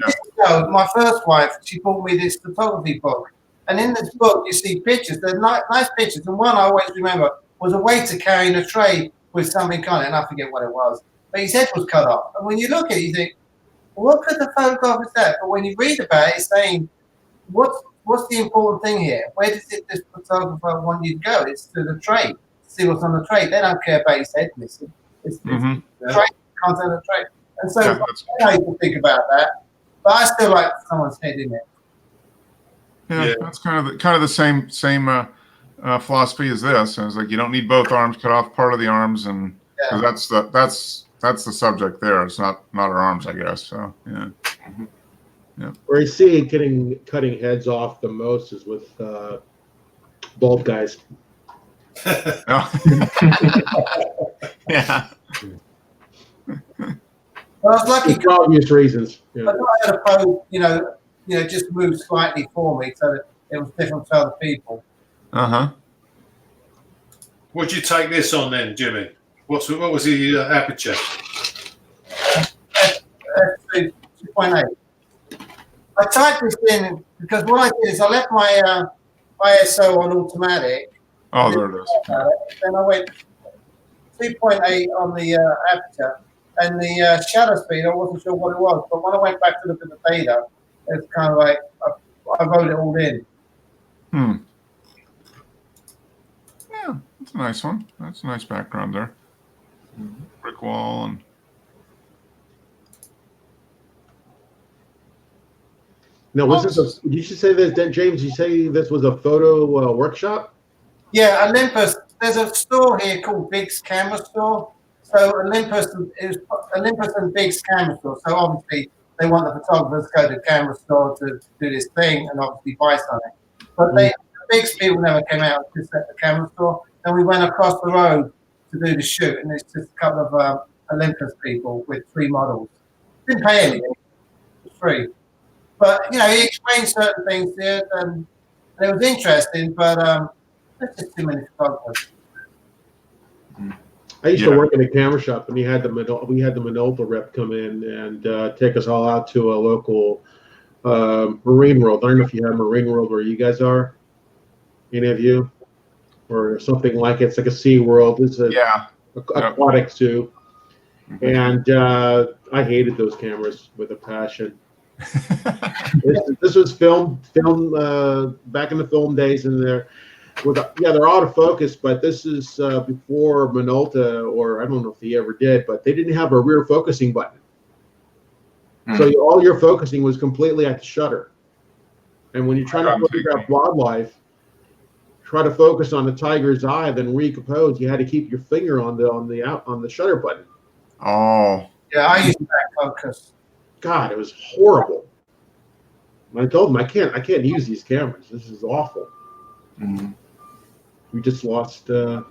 my first wife, she bought me this photography book. And in this book, you see pictures. They're nice pictures. And one I always remember was a waiter carrying a tray with something on it, and I forget what it was. But his head was cut off. And when you look at it, you think, well, what kind of photograph is that? But when you read about it, it's saying, what's the important thing here? Where does this photographer want you to go? It's to the tray. See what's on the tray. They don't care about his head missing. It's Mhm. the tray, content of the tray. And so Yeah, that's- I people think about that. But I still like someone's head in it. yeah, that's kind of the same philosophy as this. And it's like you don't need both arms, cut off part of the arms, and 'cause that's the subject there. It's not our arms, I guess. So yeah. Where you see cutting heads off the most is with bald guys. Yeah. But I was lucky For obvious reasons. I had a pose, just moved slightly for me so that it was different for other people. Uh-huh. Would you take this on then, Jimmy? What was the aperture? 2.8. I typed this in because what I did is I left my ISO on automatic. Oh, there it is. Then I went 2.8 on the aperture, and the shutter speed, I wasn't sure what it was. But when I went back to look at the data, it's kind of like I wrote it all in. Yeah, that's a nice one. That's a nice background there. Brick wall and Now, you should say this, James. You say this was a photo workshop? Yeah, Olympus. There's a store here called Biggs Camera Store. So Olympus and Biggs Camera Store. So obviously they want the photographers to go to the camera store to do this thing and obviously buy something. But the big people never came out just at the camera store. And we went across the road to do the shoot, and it's just a couple of Olympus people with 3 models. Didn't pay anything, it was free. But you know, he explained certain things there, and it was interesting. But there's just too many photographers. I used to work in a camera shop, and we had the Minolta rep come in and take us all out to a local Marine World. I don't know if you have Marine World where you guys are, any of you, or something like it. It's like a Sea World. It's a aquatic zoo, and I hated those cameras with a passion. This was filmed back in the film days, and they're autofocus, but this is before Minolta, or I don't know if he ever did, but they didn't have a rear focusing button. So all your focusing was completely at the shutter. And when you're trying to photograph wildlife, try to focus on the tiger's eye, then recompose, you had to keep your finger on the shutter button. Oh. Yeah, I used back focus. God, it was horrible. I told them I can't use these cameras. This is awful. We just lost. If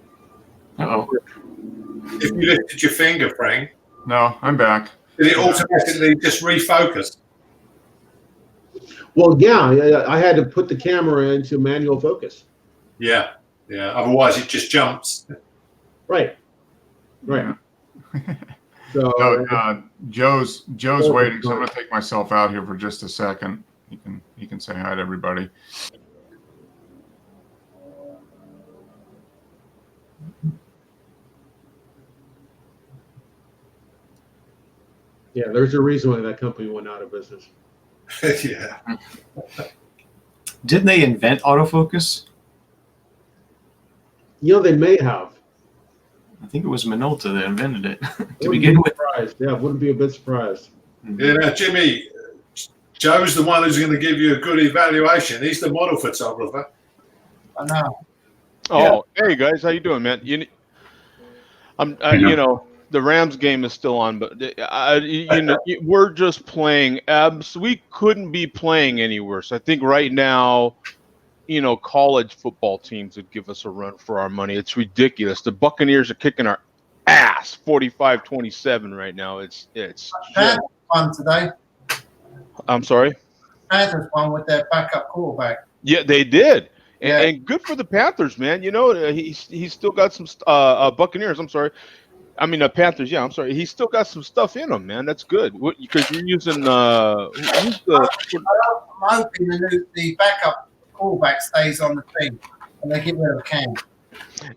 you lifted your finger, Frank. No, I'm back. Did it automatically just refocus? Well, yeah, I had to put the camera into manual focus. Yeah. Otherwise, it just jumps. Right. Yeah. So Joe's waiting, so I'm gonna take myself out here for just a second. He can say hi to everybody. yeah, there's a reason why that company went out of business. Yeah. Didn't they invent autofocus? You know, they may have. I think it was Minolta that invented it to Wouldn't begin be with. surprised. Yeah, wouldn't be a bit surprised. Yeah, now, Jimmy, Joe's the one who's going to give you a good evaluation. He's the model photographer. I know. Oh, hey guys, how you doing, man? You know, the Rams game is still on, but we're just playing. We couldn't be playing anywhere. So I think right now, you know, college football teams would give us a run for our money. It's ridiculous. The Buccaneers are kicking our ass, 45-27 right now. It's Panthers won today. I'm sorry. Panthers won with their backup quarterback. Yeah, they did. Yeah. And good for the Panthers, man. You know, he's still got some Buccaneers. I'm sorry. I mean, Panthers. Yeah, I'm sorry. He's still got some stuff in him, man. That's good. Because you're using I'm hoping the backup quarterback stays on the team and they get rid of Cam.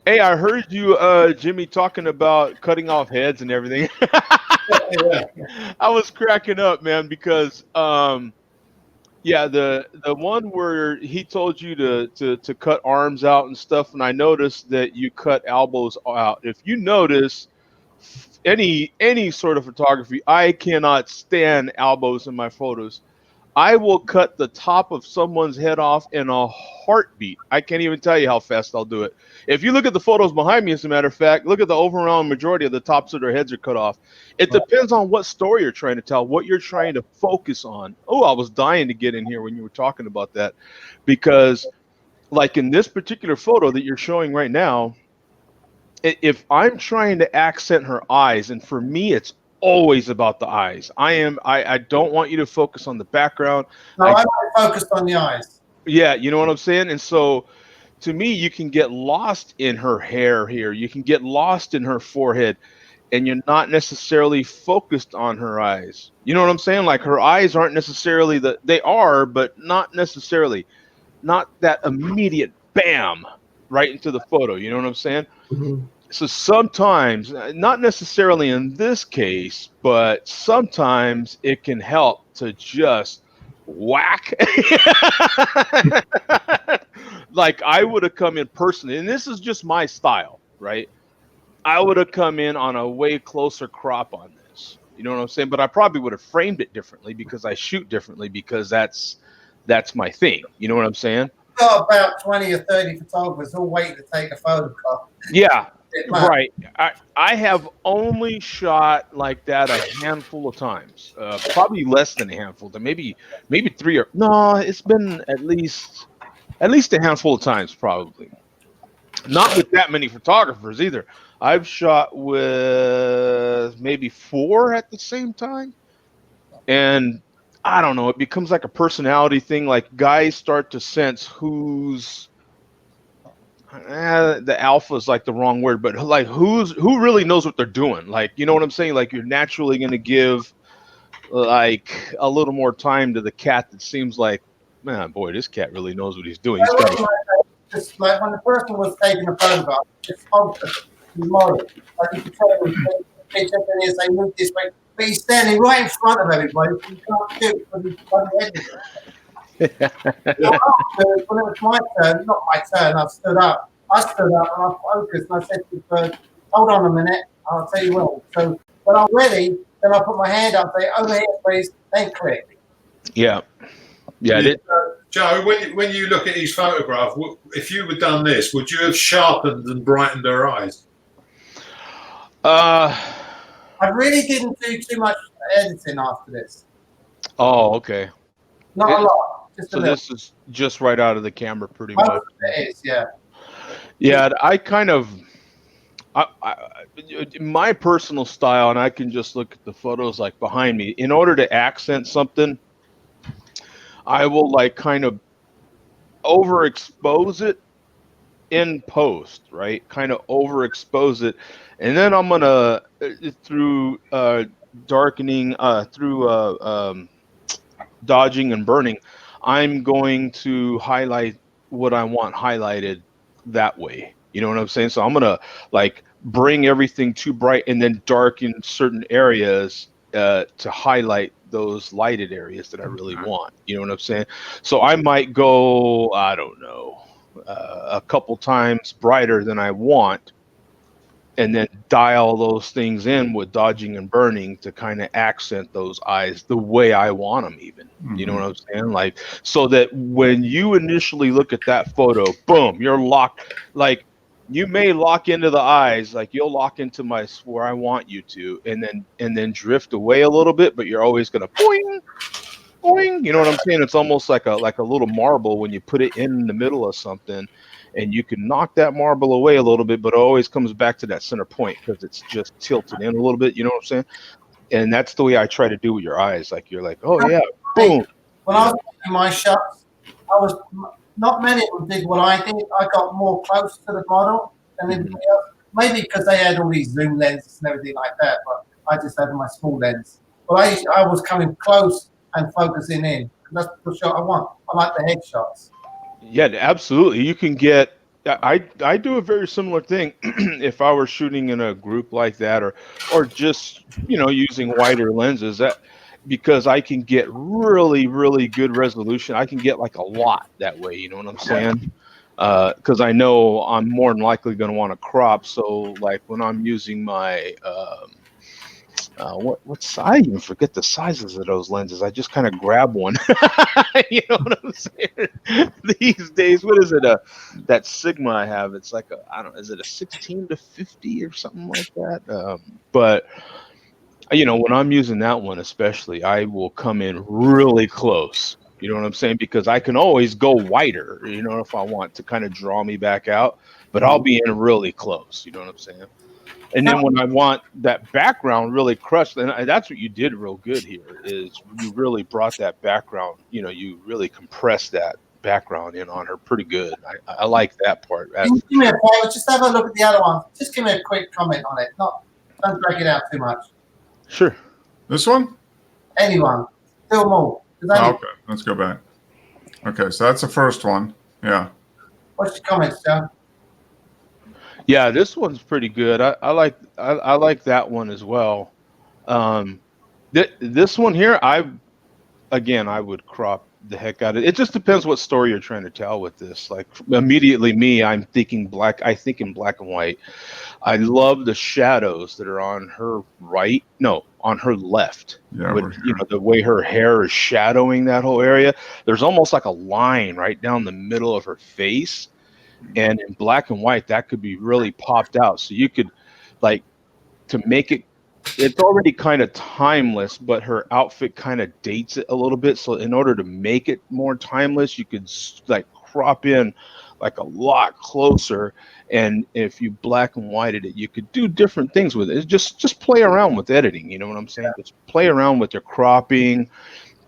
Hey, I heard you, Jimmy, talking about cutting off heads and everything. I was cracking up, man, because yeah, the one where he told you to cut arms out and stuff, and I noticed that you cut elbows out. If you notice any sort of photography, I cannot stand elbows in my photos. I will cut the top of someone's head off in a heartbeat. I can't even tell you how fast I'll do it. If you look at the photos behind me, as a matter of fact, look at the overwhelming majority of the tops of their heads are cut off. It depends on what story you're trying to tell, what you're trying to focus on. Oh, I was dying to get in here when you were talking about that, because like in this particular photo that you're showing right now, if I'm trying to accent her eyes, and for me, it's always about the eyes. I don't want you to focus on the background. No, I'm focused on the eyes. Yeah, you know what I'm saying? And so to me, you can get lost in her hair here. You can get lost in her forehead, and you're not necessarily focused on her eyes. You know what I'm saying? Like her eyes aren't necessarily they are, but not necessarily. Not that immediate bam right into the photo. You know what I'm saying? Mm-hmm. So sometimes, not necessarily in this case, but sometimes it can help to just whack. Like I would have come in personally, and this is just my style, right? I would have come in on a way closer crop on this. You know what I'm saying? But I probably would have framed it differently because I shoot differently, because that's my thing. You know what I'm saying? Got about 20 or 30 photographers all waiting to take a photograph. Yeah. Right. I have only shot like that a handful of times. Probably less than a handful. Maybe 3 or no. It's been at least a handful of times, probably. Not with that many photographers either. I've shot with maybe 4 at the same time, and I don't know. It becomes like a personality thing. Like guys start to sense who's the alpha is like the wrong word, but like who really knows what they're doing. Like, you know what I'm saying? Like you're naturally going to give like a little more time to the cat that seems like, man, boy, this cat really knows what he's doing. He's got Just like when the person was taking a photograph, it's focused, he's model. Like you can tell him, they jump in here, say, move this way, but he's standing right in front of everybody, so you can't do it because he's got his head. When it was my turn, not my turn, I stood up and I focused and I said to the bird, hold on a minute, I'll tell you when. So when I'm ready, then I put my hand up, say, over here, please, then click. Yeah. Joe, when you look at his photograph, if you had done this, would you have sharpened and brightened her eyes? I really didn't do too much editing after this. Oh, okay. Not a lot. Just a So little. this is just right out of the camera, pretty Most much. of it is, yeah. Yeah, I kind of, my personal style, and I can just look at the photos like behind me. In order to accent something, I will like kind of overexpose it in post, right? Kind of overexpose it, and then I'm gonna through darkening, through dodging and burning, I'm going to highlight what I want highlighted that way. You know what I'm saying? So I'm gonna like bring everything too bright and then darken certain areas to highlight those lighted areas that I really want. You know what I'm saying? So I might go, I don't know, a couple times brighter than I want, and then dial those things in with dodging and burning to kind of accent those eyes the way I want them even. You know what I'm saying? Like, so that when you initially look at that photo, boom, you're locked. Like, you may lock into the eyes, like you'll lock into my where I want you to, and then drift away a little bit, but you're always gonna boing, boing. You know what I'm saying? It's almost like a little marble when you put it in the middle of something, and you can knock that marble away a little bit, but it always comes back to that center point because it's just tilted in a little bit. You know what I'm saying? And that's the way I try to do with your eyes. Like you're like, oh yeah, boom. When I was taking my shots, not many of them did what I did. I got more close to the model than anybody else. Maybe because they had all these zoom lenses and everything like that, but I just had my small lens. But I was coming close and focusing in. That's the shot I want. I like the headshots. Yeah, absolutely. You can get. I do a very similar thing if I were shooting in a group like that, or just using wider lenses. Because I can get really, really good resolution. I can get like a lot that way. You know what I'm saying? Because I know I'm more than likely going to want to crop. So like when I'm using my I even forget the sizes of those lenses. I just kind of grab one. You know what I'm saying? These days, what is it? That Sigma I have, it's like is it a 16 to 50 or something like that? But when I'm using that one, especially, I will come in really close. You know what I'm saying? Because I can always go wider, if I want to kind of draw me back out, but I'll be in really close. You know what I'm saying? And then when I want that background really crushed, and that's what you did real good here, is you really brought that background, you really compressed that background in on her pretty good. I like that part. Give me a favor, just have a look at the other one. Just give me a quick comment on it. Don't drag it out too much. Sure. This one? Anyone. Do them all. Okay, let's go back. Okay, so that's the first one. Yeah. What's your comments, Joe? Yeah, this one's pretty good. I like that one as well. This one here, I would crop the heck out of it. It just depends what story you're trying to tell with this. Like immediately I'm thinking black. I think in black and white. I love the shadows that are on her right. No, on her left. Yeah. With, the way her hair is shadowing that whole area. There's almost like a line right down the middle of her face. And in black and white, that could be really popped out. So you could, like, to make it, it's already kind of timeless, but her outfit kind of dates it a little bit. So in order to make it more timeless, you could like crop in like a lot closer. And if you black and whited it, you could do different things with it. It's just play around with editing. You know what I'm saying? Just play around with your cropping.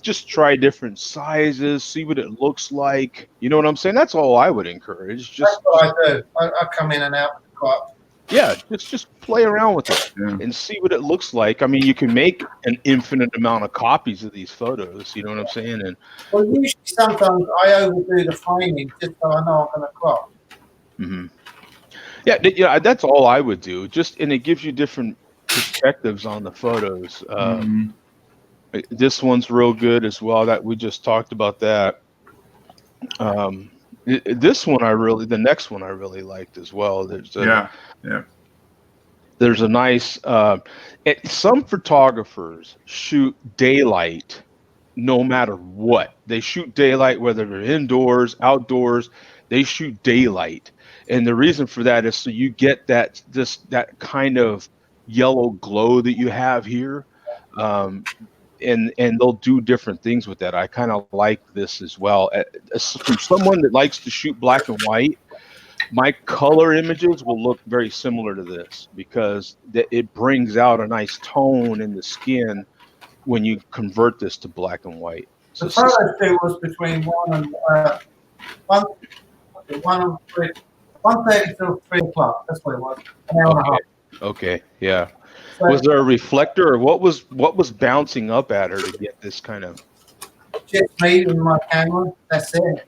Just try different sizes, see what it looks like. You know what I'm saying? That's all I would encourage. Just That's what I do. I come in and out with the crop. yeah, just play around with it Yeah. and see what it looks like. I mean, you can make an infinite amount of copies of these photos. You know what I'm saying? And Well, usually sometimes I overdo the framing just so I know I'm going to crop. mhm. Yeah, that's all I would do. And it gives you different perspectives on the photos. Mhm. This one's real good as well. That we just talked about that. This one the next one I really liked as well. There's a nice. Some photographers shoot daylight, no matter what. They shoot daylight whether they're indoors, outdoors. They shoot daylight, and the reason for that is so you get that kind of yellow glow that you have here. And they'll do different things with that. I kind of like this as well. From someone that likes to shoot black and white, my color images will look very similar to this because it brings out a nice tone in the skin when you convert this to black and white. The photo shoot was between 1:30 till 3 o'clock. That's what it was. An hour and a half. Okay, yeah. So Was there a reflector, or what was bouncing up at her to get this kind of? just me and my camera. That's it.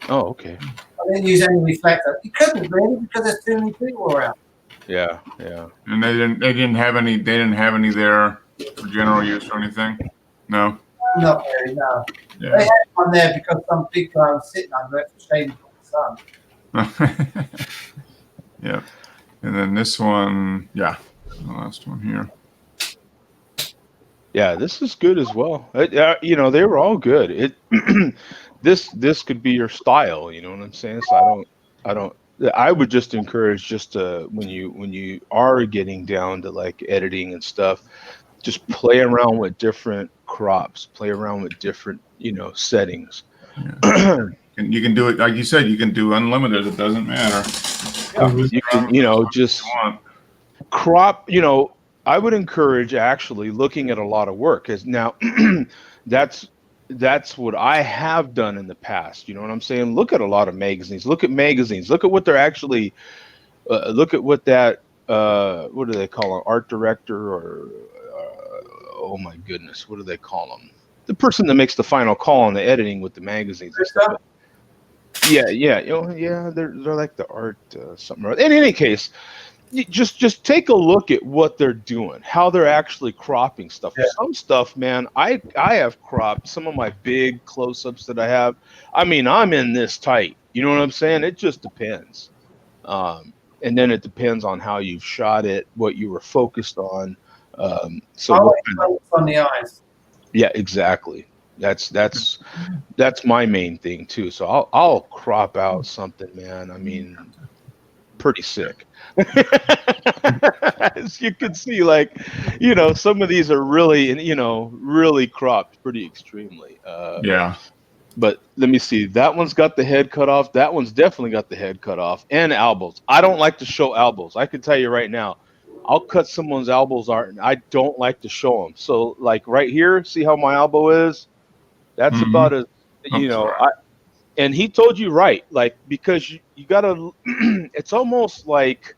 Oh, okay. I didn't use any reflector. You couldn't really because there's too many people around. Yeah. And they didn't have any there for general use or anything. No. Not really, no. They Yeah. had one there because some big guy was sitting under it for shading from the sun. Yeah. And then this one, yeah, the last one here. Yeah, this is good as well. They were all good. This could be your style. You know what I'm saying? So I would just encourage when you are getting down to like editing and stuff, just play around with different crops, play around with different settings. Yeah. And you can do it like you said. You can do unlimited. It doesn't matter. You can just Want. crop. I would encourage actually looking at a lot of work, because now that's what I have done in the past. You know what I'm saying? Look at a lot of magazines. Look at magazines. Look at what they're actually. Look at what that. What do they call an art director or? Oh my goodness, what do they call them? The person that makes the final call on the editing with the magazines and stuff. Yeah. They're like the art something. In any case, just take a look at what they're doing, how they're actually cropping stuff. Yeah. Some stuff, man, I have cropped some of my big close-ups that I have. I mean, I'm in this tight. You know what I'm saying? It just depends. And then it depends on how you've shot it, what you were focused on. So I like focus on the eyes. yeah, exactly. That's my main thing too. So I'll crop out something, man. I mean, pretty sick. As you can see, like, some of these are really, really cropped pretty extremely. Yeah. But let me see. That one's got the head cut off. That one's definitely got the head cut off and elbows. I don't like to show elbows. I can tell you right now. I'll cut someone's elbows art, and I don't like to show them. So, like right here, see how my elbow is? That's Mhm. about as Sorry. and he told you right, like, because you gotta. It's almost like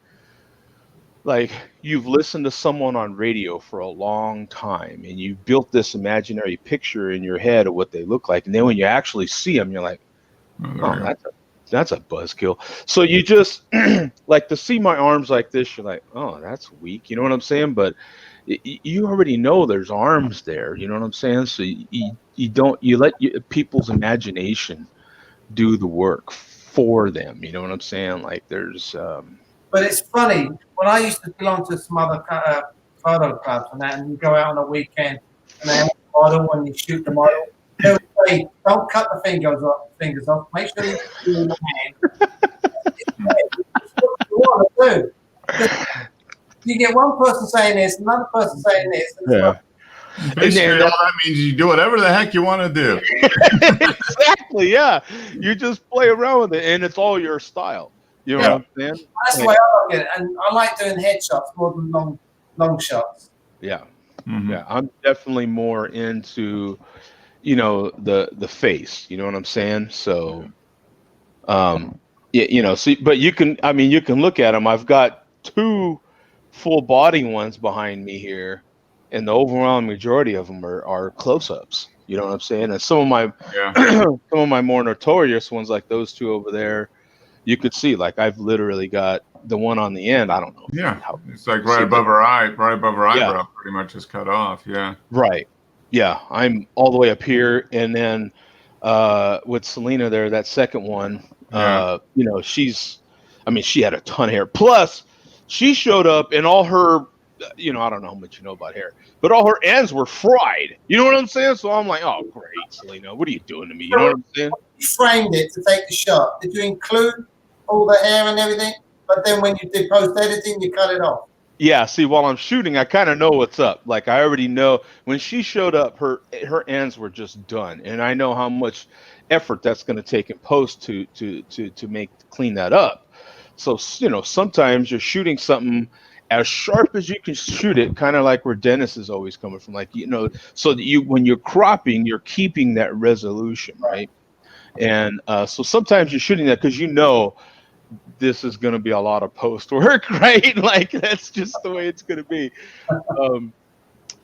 you've listened to someone on radio for a long time, and you built this imaginary picture in your head of what they look like, and then when you actually see them, you're like, Oh, there oh, we go. that's a buzzkill. So you just like to see my arms like this. You're like, oh, that's weak. You know what I'm saying? But you already know there's arms there. You know what I'm saying? So you let people's imagination do the work for them. You know what I'm saying? Like there's. But it's funny, when I used to belong to some other photo clubs and you go out on a weekend and they have a model and you shoot the model, they would say, don't cut the fingers off, make sure you do it in the hand. want to do. 'Cause you get one person saying this, another person saying this. And it's like, Basically, And all that means you do whatever the heck you want to do. exactly, yeah. You just play around with it, and it's all your style. You know Yeah. what I'm saying? that's the way I look at it. And I like doing headshots more than long shots. Yeah. Mhm. Yeah, I'm definitely more into, the face. You know what I'm saying? So, yeah, see, but you can look at them. I've got two full body ones behind me here, and the overwhelming majority of them are close-ups. You know what I'm saying? And some of my Yeah. some of my more notorious ones, like those two over there, you could see, like, I've literally got the one on the end. I don't know. Yeah. How, It's like see, right above but- her eye, right above her Yeah. eyebrow, pretty much is cut off. Yeah. Right. Yeah, I'm all the way up here, and then with Selena there, that second one, Yeah. she had a ton of hair. Plus, she showed up and all her, I don't know how much you know about hair, but all her ends were fried. You know what I'm saying? So I'm like, oh, great, Selena, what are you doing to me? You know what I'm saying? You framed it to take the shot. Did you include all the hair and everything? But then when you did post editing, you cut it off. Yeah, see, while I'm shooting, I kind of know what's up. Like, I already know when she showed up, her ends were just done, and I know how much effort that's going to take in post to clean that up. So, sometimes you're shooting something as sharp as you can shoot it, kind of like where Dennis is always coming from, like, so that when you're cropping, you're keeping that resolution, right? And so sometimes you're shooting that because this is going to be a lot of post work, right? Like, that's just the way it's going to be.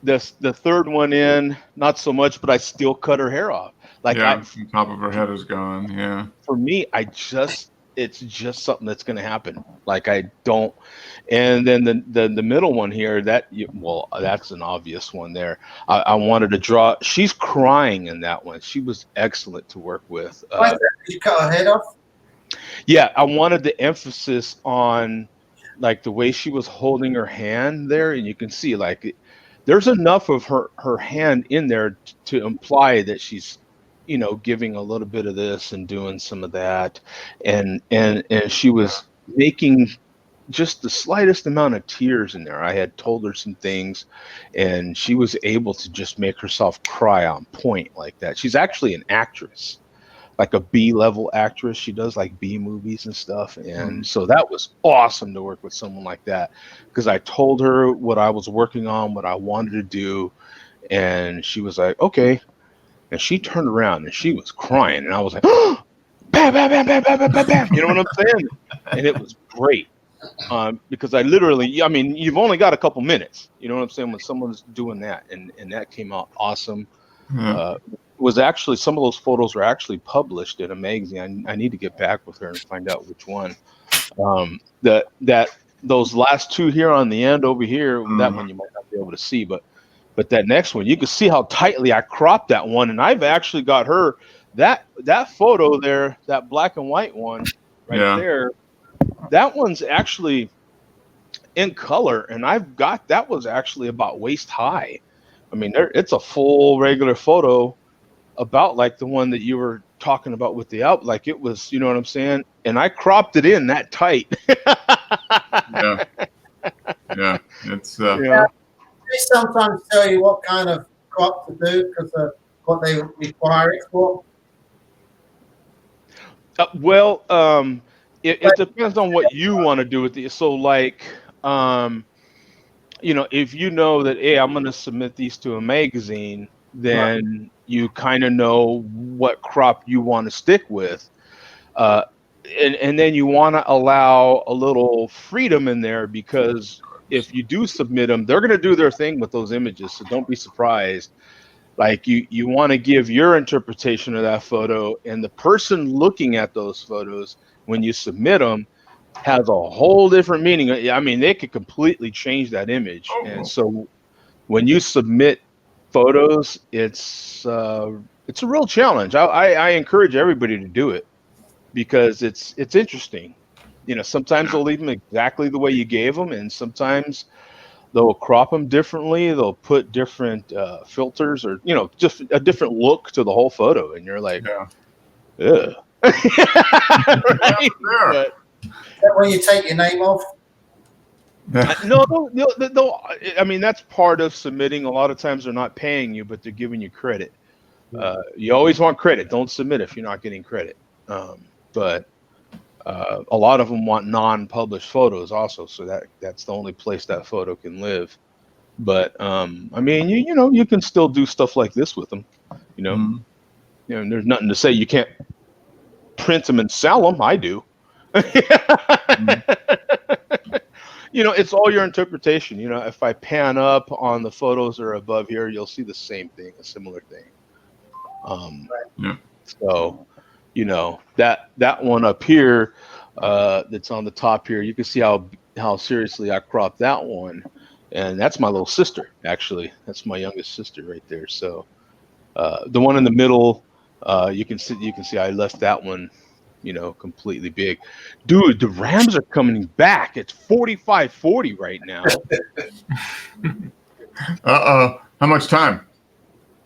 The third one in, not so much, but I still cut her hair off. Like, Yeah. The top of her head is gone. Yeah. for me, it's just something that's going to happen. Like, I don't. And then the middle one here, that's an obvious one there. I wanted to draw. She's crying in that one. She was excellent to work with. Why is that? Did you cut her head off? Yeah, I wanted the emphasis on, like, the way she was holding her hand there, and you can see, like, there's enough of her hand in there to imply that she's, giving a little bit of this and doing some of that, and she was making just the slightest amount of tears in there. I had told her some things, and she was able to just make herself cry on point like that. She's actually an actress, like a B-level actress. She does like B movies and stuff. And so that was awesome to work with someone like that, because I told her what I was working on, what I wanted to do. And she was like, okay. And she turned around and she was crying. And I was like, oh, bam, bam, bam, bam, bam, bam, bam, bam. You know what I'm saying? And it was great. Because you've only got a couple minutes, you know what I'm saying, when someone's doing that. And that came out awesome. Yeah. Was actually, some of those photos were actually published in a magazine. I need to get back with her and find out which one. Those last two here on the end over here, that one you might not be able to see, but that next one, you can see how tightly I cropped that one. And I've actually got her that photo there, that black and white one right there. That one's actually in color, and that was actually about waist high. I mean, it's a full regular photo, about like the one that you were talking about with the out, like it was, you know what I'm saying? And I cropped it in that tight. Yeah. Yeah. It's They sometimes tell you what kind of crop to do because of what they require it for. It depends on what you want to do with it. So, like, if you know that, hey, I'm going to submit these to a magazine, then you kind of know what crop you want to stick with. And then you want to allow a little freedom in there, because if you do submit them, they're going to do their thing with those images. So don't be surprised. Like, you want to give your interpretation of that photo, and the person looking at those photos when you submit them has a whole different meaning. I mean, they could completely change that image. And so when you submit photos, it's a real challenge. I encourage everybody to do it, because it's interesting. Sometimes they'll leave them exactly the way you gave them, and sometimes they'll crop them differently. They'll put different filters, or just a different look to the whole photo, and you're like, ugh. Right? that when you take your name off? No, I mean, that's part of submitting. A lot of times they're not paying you, but they're giving you credit. You always want credit. Don't submit if you're not getting credit. But a lot of them want non-published photos also, so that's the only place that photo can live. But I mean, you can still do stuff like this with them. There's nothing to say you can't print them and sell them. I do. It's all your interpretation. If I pan up on the photos or above here, you'll see the same thing, a similar thing. So, that one up here, that's on the top here, you can see how seriously I cropped that one, and that's my little sister. Actually, that's my youngest sister right there. So, the one in the middle, you can see I left that one, completely big. Dude, the Rams are coming back. It's 45-40 right now. How much time?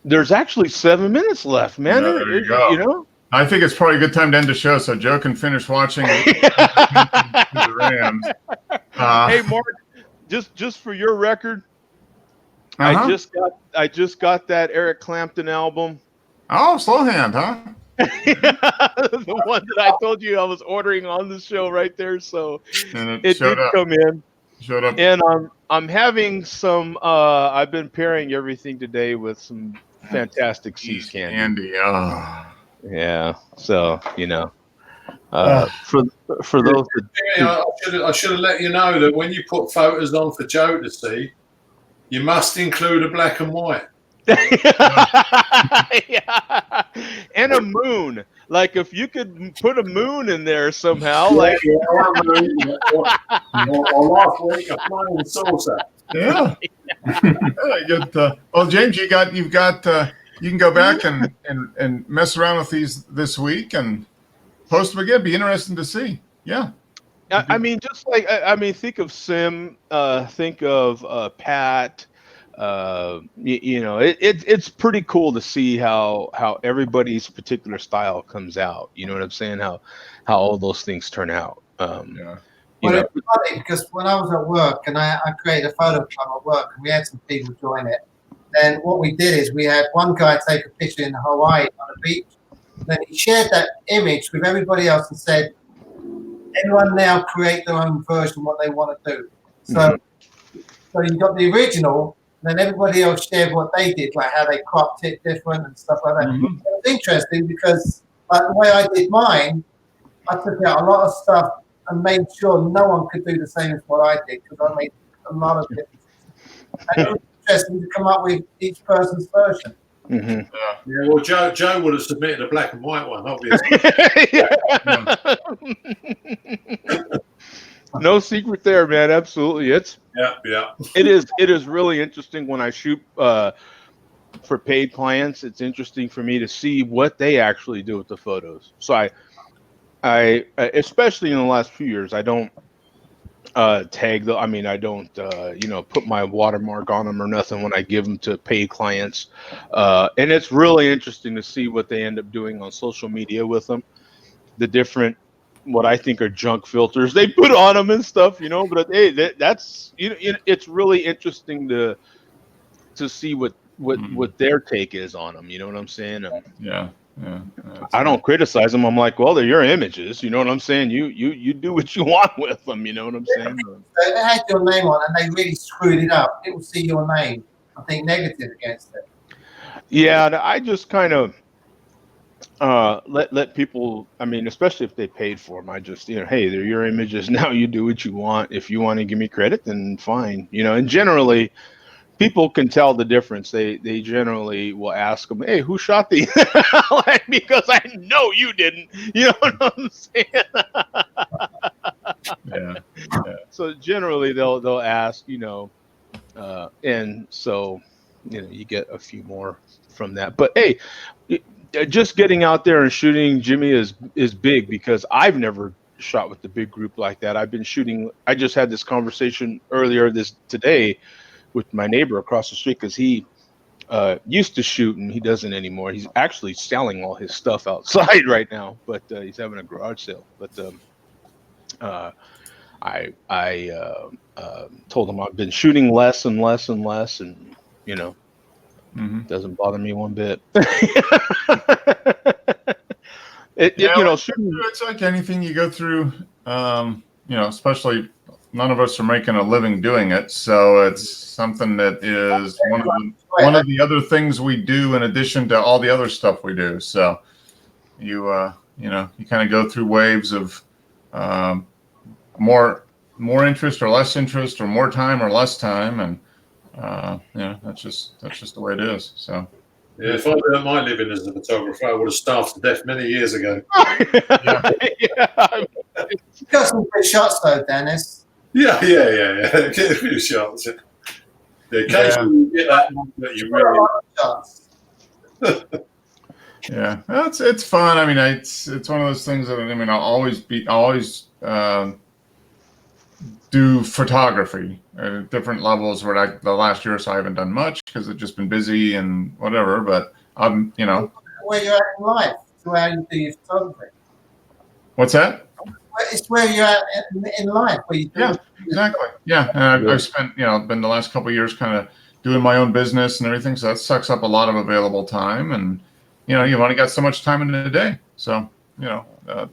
There's actually 7 minutes left, man. Yeah, there you go. I think it's probably a good time to end the show so Joe can finish watching the Rams. Hey, Mark, just for your record, I just got that Eric Clapton album. Oh, slow hand, huh? The one that I told you I was ordering on the show right there. So and it did come in. Showed up. And I'm having some. I've been pairing everything today with some fantastic See's candy. Yeah. So for those. I should have let you know that when you put photos on for Joe to see, you must include a black and white. Yeah. And a moon. Like if you could put a moon in there somehow, or last week a flying saucer. Yeah. Well, James, you can go back and mess around with these this week and post them again. Be interesting to see. Yeah. I mean, just like think of Sim, think of Pat. It's pretty cool to see how everybody's particular style comes out. You know what I'm saying? How all those things turn out. It's funny because when I was at work and I created a photo club at work and we had some people join it. Then what we did is we had one guy take a picture in Hawaii on a beach. Then he shared that image with everybody else and said, "Everyone now create their own version of what they want to do." So you got the original. Then everybody else shared what they did, like how they cropped it different and stuff like that. It was interesting because the way I did mine, I took out a lot of stuff and made sure no one could do the same as what I did because I made a lot of differences. And it was interesting to come up with each person's version. Yeah, well, Joe would have submitted a black and white one, obviously. No secret there, man. Absolutely, it is really interesting when I shoot for paid clients. It's interesting for me to see what they actually do with the photos. So I especially in the last few years, I don't tag them. I mean, I don't put my watermark on them or nothing when I give them to paid clients. And it's really interesting to see what they end up doing on social media with them. The different, what I think are junk filters they put on them and stuff, but hey, that's it's really interesting to see what their take is on them. You know what I'm saying? Yeah. I don't criticize them. I'm like, well, they're your images. You know what I'm saying? You do what you want with them. You know what I'm saying? They had your name on and they really screwed it up. People see your name, I think, negative against it. Yeah, I just kind of let people. I mean, especially if they paid for them, I just hey, they're your images. Now you do what you want. If you want to give me credit, then fine. And generally, people can tell the difference. They generally will ask them, "Hey, who shot these?" Because I know you didn't. You know what I'm saying? Yeah. So generally, they'll ask, and so you get a few more from that. But hey, just getting out there and shooting, Jimmy, is big because I've never shot with the big group like that. I've been shooting. I just had this conversation earlier today with my neighbor across the street because he used to shoot and he doesn't anymore. He's actually selling all his stuff outside right now, but he's having a garage sale. But I told him I've been shooting less and less and less, and doesn't bother me one bit. Shooting. It's like anything you go through. Especially none of us are making a living doing it, so it's something that is one of the other things we do in addition to all the other stuff we do. So you kind of go through waves of more interest or less interest, or more time or less time, and that's just the way it is. So yeah, if I'd earned my living as a photographer, I would have starved to death many years ago. You got some good shots though, Dennis. Yeah. Get a few shots. Yeah, occasionally you get that one that you really. Shots. yeah, it's fun. I mean, it's one of those things that I'll always do photography at different levels. Where the last year or so I haven't done much because I've just been busy and whatever. But where you're at in life, to how you do your photography. What's that? It's where you're at in life. Where you do Yeah, exactly. Yeah, and I've spent been the last couple of years kind of doing my own business and everything, so that sucks up a lot of available time, and you've only got so much time in a day, so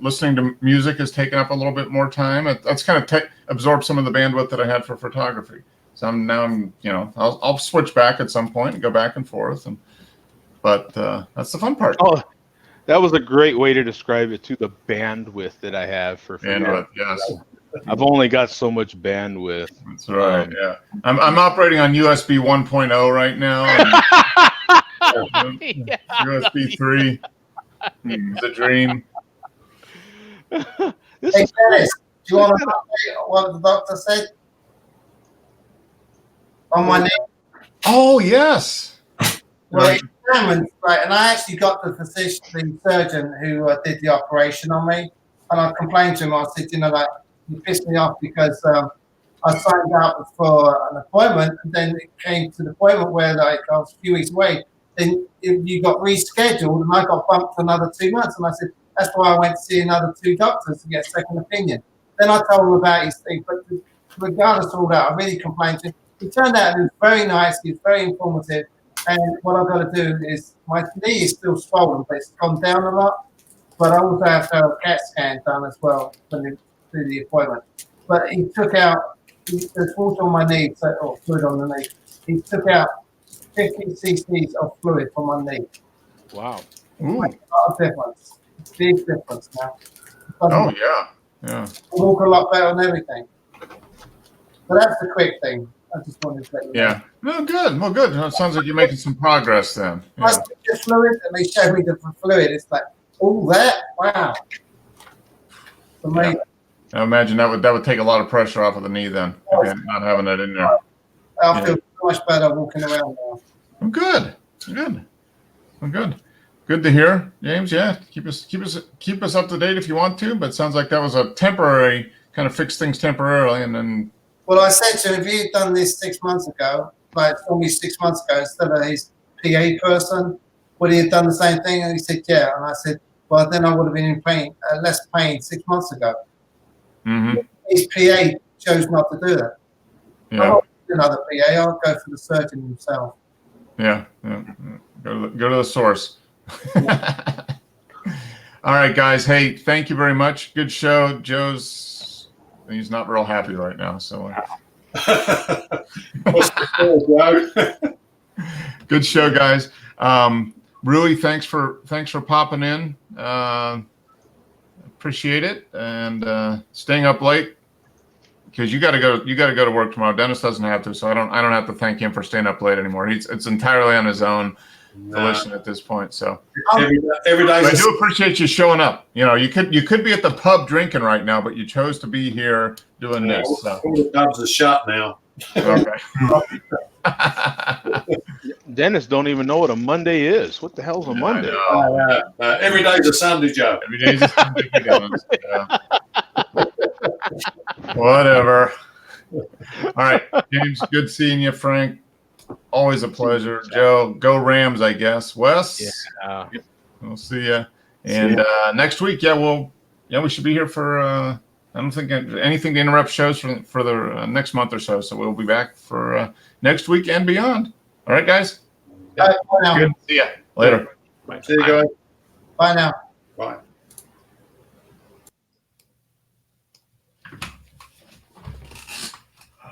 listening to music has taken up a little bit more time. That's kind of absorbed some of the bandwidth that I had for photography. So I'll switch back at some point and go back and forth, but that's the fun part. Oh, that was a great way to describe it too. The bandwidth that I have for bandwidth. Yes, I've only got so much bandwidth. That's right. Yeah, I'm operating on USB 1.0 right now. USB 3 is a dream. Hey Dennis, do you want to update what the doctor said on my knee? Oh yes. Well, and I actually got the surgeon who did the operation on me, and I complained to him. I said, you pissed me off because I signed up for an appointment, and then it came to the appointment where I was a few weeks away. Then you got rescheduled, and I got bumped for another 2 months. And I said, that's why I went to see another 2 doctors to get a second opinion. Then I told him about his thing, but regardless of all that, I really complained to him. It turned out he was very nice. He was very informative. And what I've got to do is, my knee is still swollen, but it's gone down a lot. But I also have to have a CAT scan done as well through the appointment. But he took out, there's water on my knee, or fluid on the knee. He took out 50 cc's of fluid from my knee. Wow. Ooh. A lot of difference. Big difference now. Oh, yeah. I walk a lot better and everything. But that's the quick thing. I just wanted to let you know. Yeah. No, good. Well, good. It sounds like you're making some progress then. Yeah. I stick the fluid, and they show me the fluid. It's like, oh, that, wow. Amazing. Yeah. I imagine that would take a lot of pressure off of the knee then, not having that in there. I feel much better walking around now. Well, good. Well, good. Good to hear, James. Yeah, keep us up to date if you want to. But it sounds like that was a temporary kind of fix things temporarily, and then. Well, I said to him, if you'd done this 6 months ago, like only 6 months ago, instead of his PA person, would he have done the same thing? And he said, yeah. And I said, well, then I would have been in pain, less pain 6 months ago. Mm-hmm. His PA chose not to do that. Yeah. I won't do another PA. I'll go for the surgeon himself. Yeah. Go to the source. All right, guys. Hey, thank you very much. Good show. He's not real happy right now. So. Good show, guys. Rui, thanks for popping in. Appreciate it, and staying up late because you got to go to work tomorrow. Dennis doesn't have to, so I don't have to thank him for staying up late anymore. It's entirely on his own volition at this point. So every day. I do appreciate you showing up. You could be at the pub drinking right now, but you chose to be here doing this. So. All the pubs are shut now. Okay. Dennis don't even know what a Monday is. What the hell's a Monday? Every day's a Sunday, Joe. Every day's a Sunday. Yeah. Whatever. All right, James. Good seeing you, Frank. Always a pleasure. Joe, go Rams, I guess. Wes, Yeah. We'll see you. And next week, we should be here for I don't think anything to interrupt shows for the next month or so. So we'll be back for next week and beyond. All right, guys. Bye now. Good. See ya later. See you guys. Bye now. Bye.